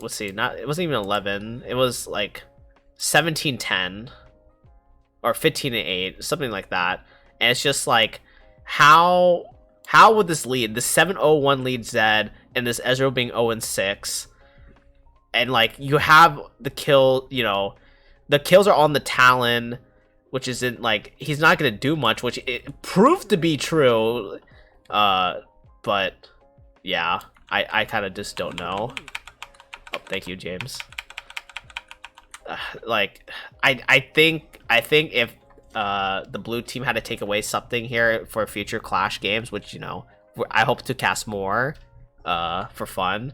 let's see, not, it wasn't even 11, it was like 17-10 or 15-8, something like that, and it's just like how would this lead, the 7-0-1 lead Zed, and this Ezreal being 0-6, and like you have the kill, you know, the kills are on the Talon, which isn't like, he's not gonna do much, which it proved to be true. But yeah, I kind of just don't know. Oh, thank you, James. Like I think if the blue team had to take away something here for future Clash games, which, you know, I hope to cast more for fun,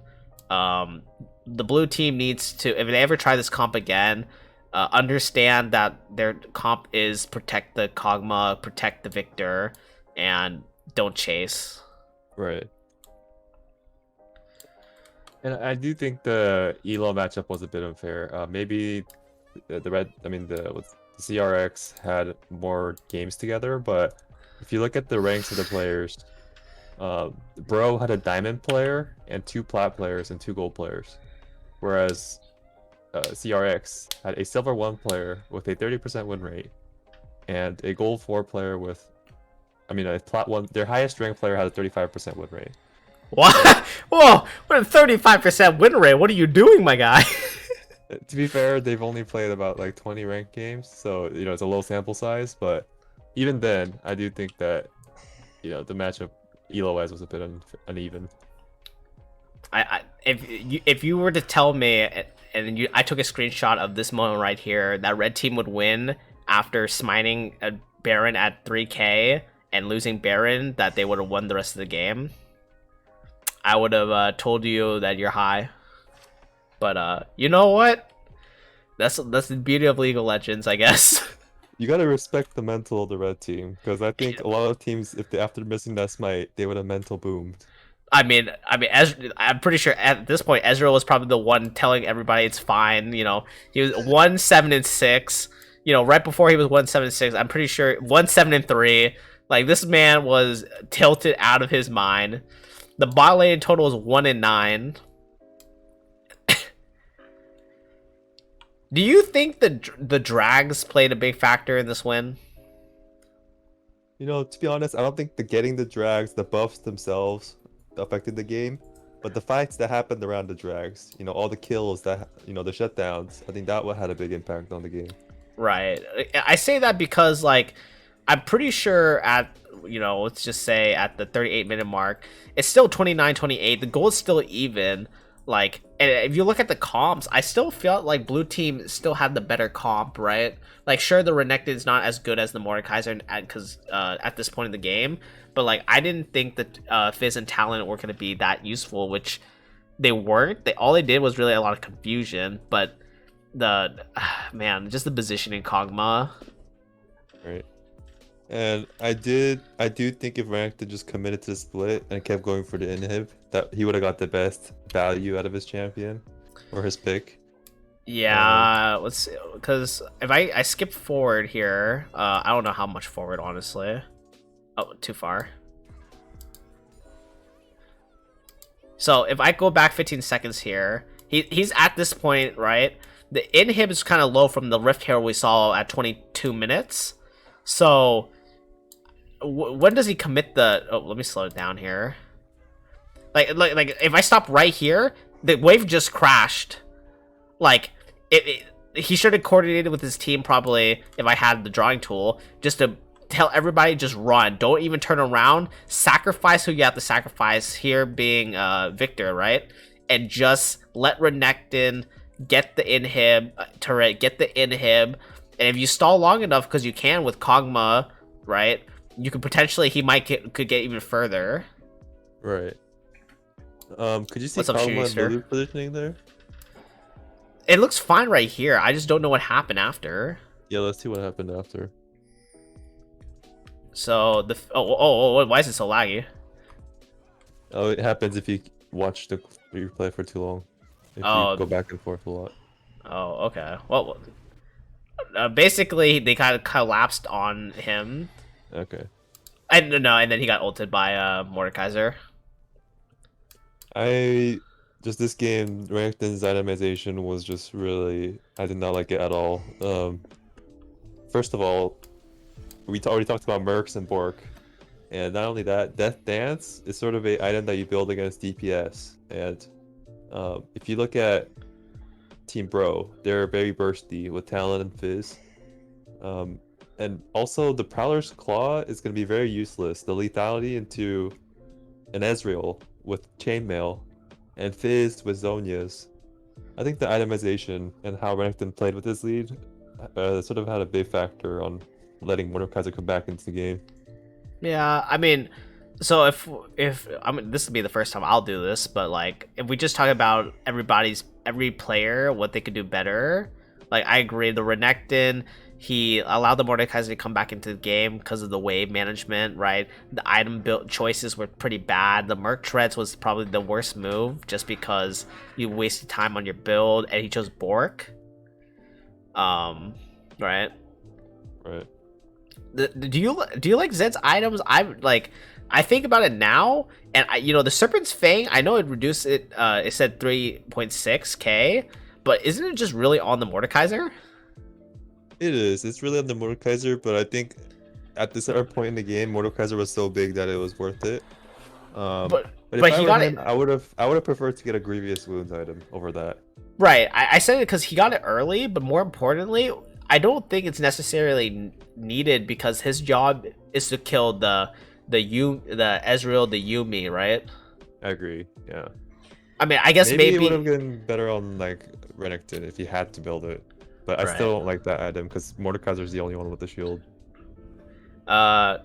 the blue team needs to, if they ever try this comp again, understand that their comp is protect the Kog'Maw, protect the Victor, and don't chase. Right. And I do think the Elo matchup was a bit unfair. Maybe the red, I mean the CRX had more games together, but if you look at the ranks of the players, Bro had a diamond player and 2 plat players and 2 gold players, whereas CRX had a silver 1 player with a 30% win rate and a gold 4 player with, I mean, a plat 1. Their highest ranked player had a 35% win rate. What? Whoa! What a 35% win rate! What are you doing, my guy? To be fair, they've only played about like 20 ranked games, so you know it's a low sample size. But even then, I do think that, you know, the matchup elo-wise was a bit uneven. If you were to tell me, and I took a screenshot of this moment right here, that red team would win after smiting a Baron at 3k and losing Baron, that they would have won the rest of the game, I would have told you that you're high. But you know what? That's the beauty of League of Legends, I guess. You gotta respect the mental of the red team, because I think a lot of teams, if they, after missing that smite, they would have mental boomed. I mean, I'm pretty sure at this point Ezreal was probably the one telling everybody it's fine. You know, he was 1-7-6. You know, right before he was 1-7-6, I'm pretty sure 1-7-3. Like, this man was tilted out of his mind. The bot lane total was 1-9. Do you think the drags played a big factor in this win? You know, to be honest, I don't think getting the drags, the buffs themselves, affected the game, but the fights that happened around the drags, you know, all the kills that, you know, the shutdowns, I think that had a big impact on the game. Right. I say that because, like, I'm pretty sure at, you know, let's just say at the 38-minute mark, it's still 29-28. The goal is still even. Like, and if you look at the comps, I still felt like blue team still had the better comp, right? Like, sure, the Renekton is not as good as the Mordekaiser because at this point in the game, but like, I didn't think that Fizz and Talon were going to be that useful, which they weren't. All they did was really a lot of confusion, but man, just the positioning Kog'Maw. Right. And I do think if Renekton just committed to the split and kept going for the inhib, that he would have got the best value out of his champion or his pick. Yeah, let's see, because if I skip forward here, I don't know how much forward, honestly. Oh, too far. So if I go back 15 seconds here, he's at this point, right? The inhib is kind of low from the Rift Herald we saw at 22 minutes. So when does he commit the... Oh, let me slow it down here. Like if I stop right here, the wave just crashed. Like, he should have coordinated with his team probably, if I had the drawing tool, just to tell everybody just run. Don't even turn around. Sacrifice who you have to sacrifice, here being Victor, right? And just let Renekton get the inhib turret, get the inhib. And if you stall long enough, because you can with Kog'Maw, right? You could potentially, could get even further. Right. Could you see What's up, Kog'Maw Schuster? in the loop positioning there? It looks fine right here. I just don't know what happened after. Yeah, let's see what happened after. So the why is it so laggy? Oh, it happens if you watch the replay for too long. If you Oh, go back and forth a lot. oh, okay. Well, basically they kind of collapsed on him, Okay. and no, and then he got ulted by Mordekaiser. This game, Renekton's itemization was just really, I did not like it at all. First of all, we already talked about Mercs and Bork, and not only that, Death Dance is sort of a item that you build against DPS. And if you look at Team Bro, they're very bursty with Talon and Fizz. And also the Prowler's Claw is going to be very useless. The lethality into an Ezreal with Chainmail and Fizz with Zhonya's. I think the itemization and how Renekton played with his lead sort of had a big factor on letting Mordekaiser come back into the game. Yeah, I mean, so if I mean this will be the first time I'll do this, but like if we just talk about every player what they could do better, like I agree the Renekton, he allowed the Mordekaiser to come back into the game because of the wave management, right? The item build choices were pretty bad. The Merc Treads was probably the worst move just because you wasted time on your build, and he chose Bork. Right. Right. Do you like Zed's items? I think about it now, and the Serpent's Fang. I know it reduced it. It said 3.6k, but isn't it just really on the Mordekaiser? It is. It's really on the Mordekaiser, but I think at this certain point in the game, Mordekaiser was so big that it was worth it. But if he got it. I would have preferred to get a Grievous Wounds item over that. Right. I said it because he got it early, but more importantly, I don't think it's necessarily needed because his job is to kill the Ezreal, the Yuumi, right? I agree. Yeah. I mean, I guess maybe it would have been better on like Renekton if you had to build it, but I still don't like that item because Mordekaiser is the only one with the shield. I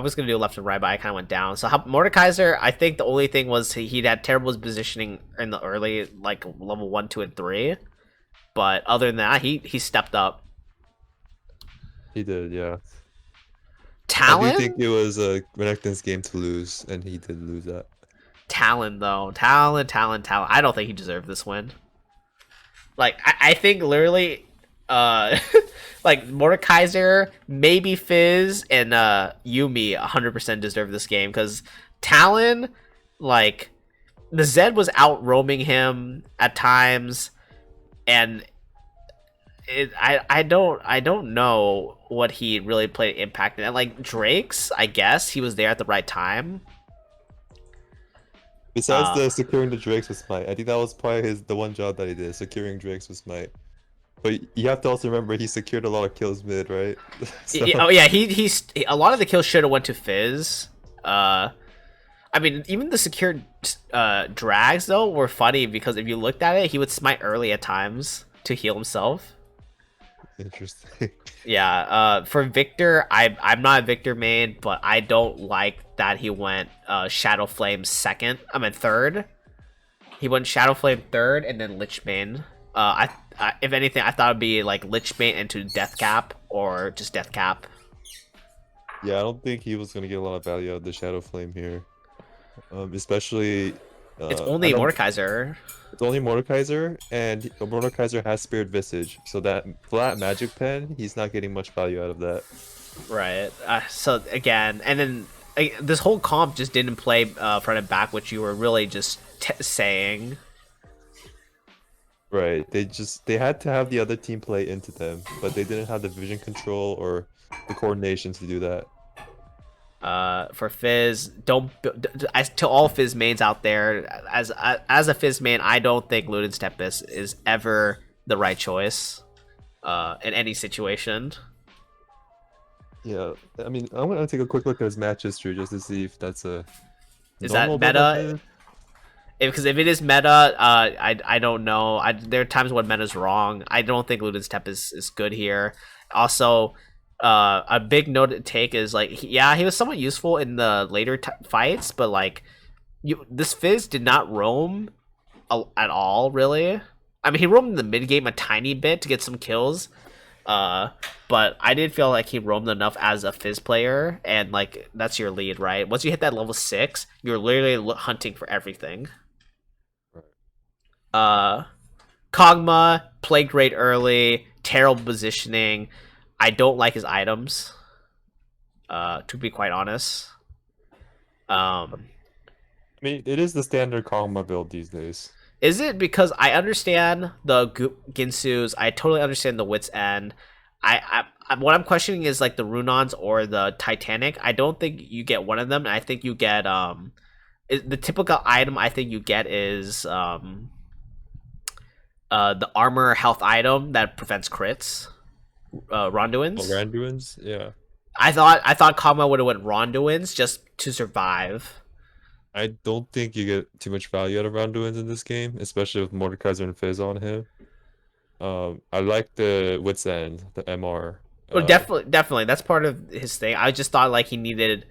was gonna do left and right, but I kind of went down. So Mordekaiser, I think the only thing was he had terrible positioning in the early like level 1, 2, and 3, but other than that, he stepped up. He did, yeah. Talon? I do think it was Renekton's game to lose, and he did lose that. Talon though, Talon. I don't think he deserved this win. Like I think literally, like Mordekaiser, maybe Fizz, and Yuumi 100% deserve this game because Talon, like the Zed was out roaming him at times, and I don't know what he really played impacted. And like Drake's, I guess he was there at the right time. Besides the securing the Drakes with Smite, I think that was probably the one job that he did, securing Drakes with Smite. But you have to also remember he secured a lot of kills mid, right? So... Oh yeah, he's a lot of the kills should have went to Fizz. I mean, even the secured drags though were funny because if you looked at it, he would smite early at times to heal himself. Interesting. Yeah, for Victor, I'm not a Victor main, but I don't like that he went Shadow Flame second. I mean third. He went Shadow Flame third and then Lich main. If anything, I thought it'd be like Lich main into Death Cap or just Death Cap. Yeah, I don't think he was gonna get a lot of value out of the Shadow Flame here, especially. It's only Mordekaiser. It's only Mordekaiser, and Mordekaiser has Spirit Visage, so that flat Magic Pen, he's not getting much value out of that. Right. So again, and then this whole comp just didn't play front and back, which you were really just saying. Right. They had to have the other team play into them, but they didn't have the vision control or the coordination to do that. For Fizz, to all Fizz mains out there, as a Fizz main, I don't think Luden's Tempest is ever the right choice in any situation. Yeah, I mean, I'm gonna take a quick look at his match history just to see if that's a. Is that meta? Because if it is meta, I don't know. There are times when meta's wrong. I don't think Luden's Tempest is good here. Also, a big note to take is like, he was somewhat useful in the later fights, but like, this Fizz did not roam at all, really. I mean, he roamed in the mid game a tiny bit to get some kills. Uh, but I did feel like he roamed enough as a Fizz player, and like that's your lead, right? Once you hit that level 6, you're literally hunting for everything. Right. Uh, Kog'Maw played great early, terrible positioning. I don't like his items. To be quite honest. Um, I mean, it is the standard Kog'Maw build these days. is it because I understand the Ginsu's? I totally understand the Wits End. What I'm questioning is like the Runons or the Titanic. I don't think you get one of them. I think you get the typical item. I think you get is the armor health item that prevents crits. Oh, Ronduins. Randuin's? Yeah. I thought Kama would have went Ronduins just to survive. I don't think you get too much value out of Randuin's in this game, especially with Mordekaiser and Fizz on him. I like the Wits End, the MR. Well, definitely, that's part of his thing. I just thought like he needed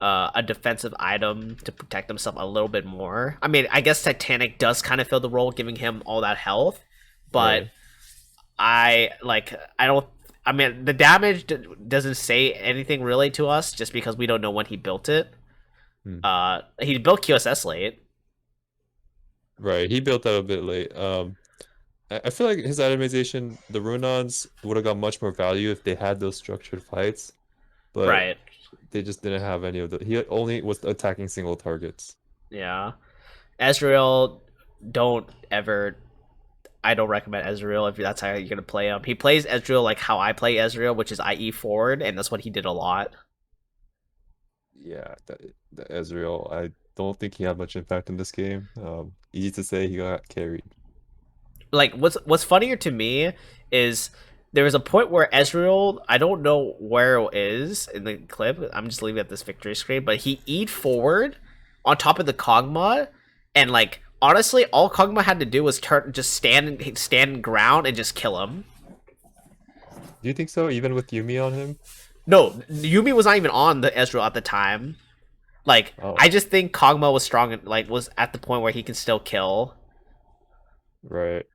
a defensive item to protect himself a little bit more. I mean, I guess Titanic does kind of fill the role, giving him all that health, but Right. I don't. I mean, the damage doesn't say anything really to us, just because we don't know when he built it. Hmm. He built QSS late. Right. He built that a bit late. I feel like his itemization, the Runons would have got much more value if they had those structured fights, but Right. they just didn't have any of the. He only was attacking single targets. Yeah. Ezreal, don't ever. I don't recommend Ezreal if that's how you're gonna play him. He plays Ezreal like how I play Ezreal, which is IE forward, and that's what he did a lot. Yeah, the Ezreal, I don't think he had much impact in this game. Easy to say he got carried. Like what's funnier to me is there was a point where Ezreal, I don't know where it is in the clip. I'm just leaving at this victory screen, but he eat forward on top of the Kog'Maw, and like honestly, all Kog'Maw had to do was just stand ground and just kill him. Do you think so? Even with Yumi on him? No, Yumi was not even on the Ezreal at the time. Like Oh, I just think Kog'Maw was strong, and like was at the point where he can still kill. right.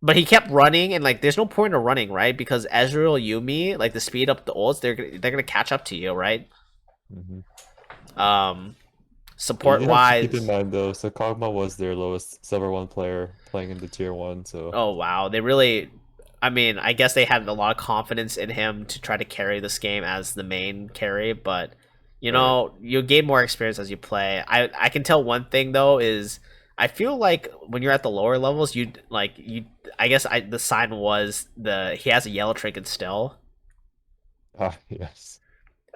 But he kept running, and like, there's no point in running, right? Because Ezreal, Yumi, like the speed up the ults, they're gonna catch up to you, right? Hmm. Um, You support do have to keep in wise, mind though, so Kog'Maw was their lowest Silver 1 player playing in the Tier 1, so oh wow, they really. I mean, I guess they had a lot of confidence in him to try to carry this game as the main carry, but right. you gain more experience as you play. I can tell one thing though is I feel like when you're at the lower levels, you. I guess the sign was he has a yellow trinket still. Ah, yes.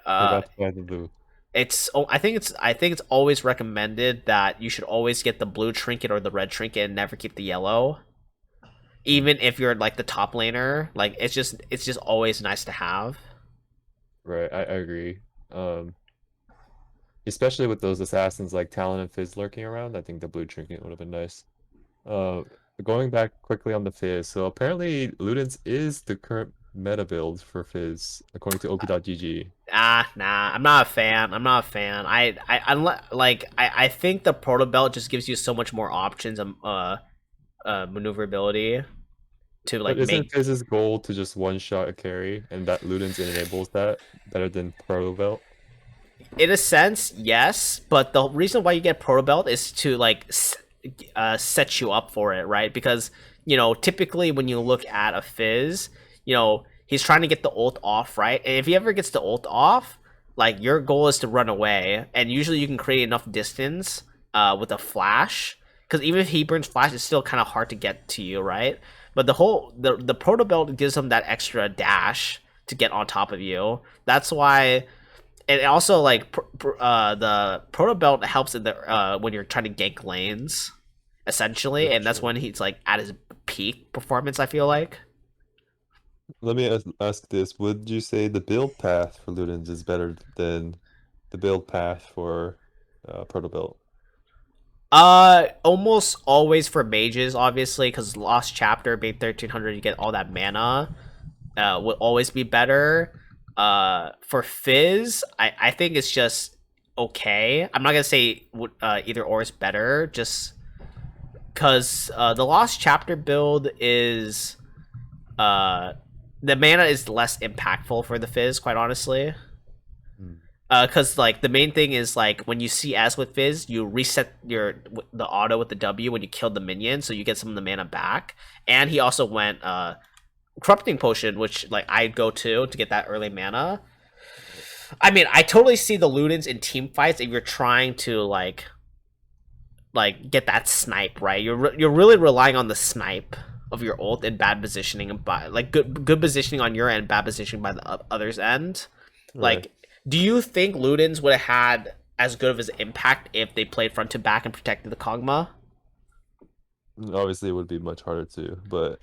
Uh, Forgot to buy the blue. I think it's always recommended that you should always get the blue trinket or the red trinket and never keep the yellow. Hmm. Even if you're like the top laner, like it's just always nice to have. Right, I agree. Um, Especially with those assassins like Talon and Fizz lurking around, I think the blue trinket would have been nice. Uh, Going back quickly on the Fizz, so apparently Ludens is the current meta build for Fizz, according to OP.gg. Nah, I'm not a fan. I'm not a fan. I think the proto belt just gives you so much more options and maneuverability to But like isn't make. Fizz's goal to just one-shot a carry, and that Ludens enables that better than Proto Belt? In a sense, yes, but the reason why you get proto belt is to like set you up for it, right? Because typically when you look at a Fizz, he's trying to get the ult off, right? And if he ever gets the ult off, like your goal is to run away, and usually you can create enough distance with a flash. Because even if he burns flash, it's still kind of hard to get to you, right? But the proto belt gives him that extra dash to get on top of you. That's why, and also like the proto belt helps in the when you're trying to gank lanes, essentially, That's and that's true. when he's like at his peak performance. I feel like. Let me ask this. Would you say the build path for Ludens is better than the build path for Proto Belt? Almost always for mages, obviously, because Lost Chapter being 1300, you get all that mana. Will always be better. For Fizz, I think it's just okay. I'm not gonna say either or is better, just because the Lost Chapter build is the mana is less impactful for the Fizz, quite honestly. Hmm. Because like the main thing is like when you see S with Fizz, you reset the auto with the W when you kill the minion, so you get some of the mana back. And he also went Corrupting Potion, which like I go to get that early mana. I mean, I totally see the Ludens in team fights if you're trying to like get that snipe right. You're really relying on the snipe of your ult and bad positioning and by like good positioning on your end, bad positioning by the other's end. Right. Like, do you think Ludens would have had as good of an impact if they played front to back and protected the Kog'Maw? Obviously, it would be much harder to, but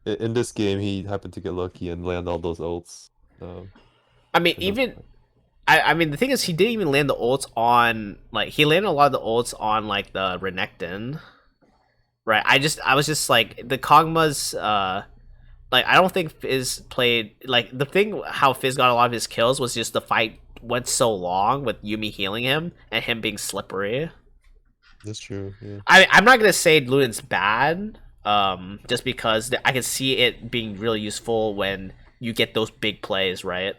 in this game, he happened to get lucky and land all those ults. Um, I mean, and even I mean, the thing is, he didn't even land the ults on like he landed a lot of the ults on like the Renekton, right? I was just like the Kog'Maw's like I don't think Fizz played like the thing how Fizz got a lot of his kills was just the fight went so long with Yumi healing him and him being slippery. that's true. Yeah. I'm not gonna say Luden's bad, just because I can see it being really useful when you get those big plays, right?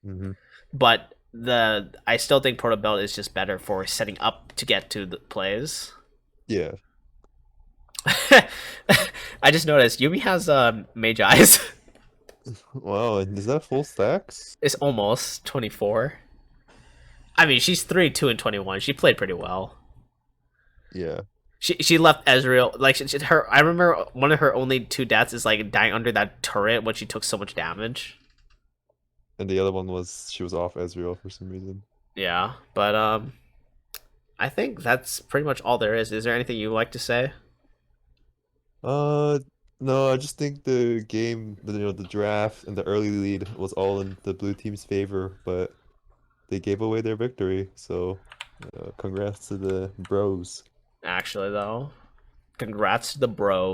Hmm. But I still think Proto Belt is just better for setting up to get to the plays. Yeah. I just noticed Yumi has Mage Eyes. Wow. And is that full stacks? It's almost 24. I mean, she's 3, 2, and 21. She played pretty well. Yeah. She left Ezreal like her. I remember one of her only 2 deaths is like dying under that turret when she took so much damage. And the other one was she was off Ezreal for some reason. Yeah, but I think that's pretty much all there is. Is there anything you'd like to say? Uh, no, I just think the game, the draft and the early lead was all in the blue team's favor, but they gave away their victory. So, congrats to the bros. Actually, though, congrats to the bro.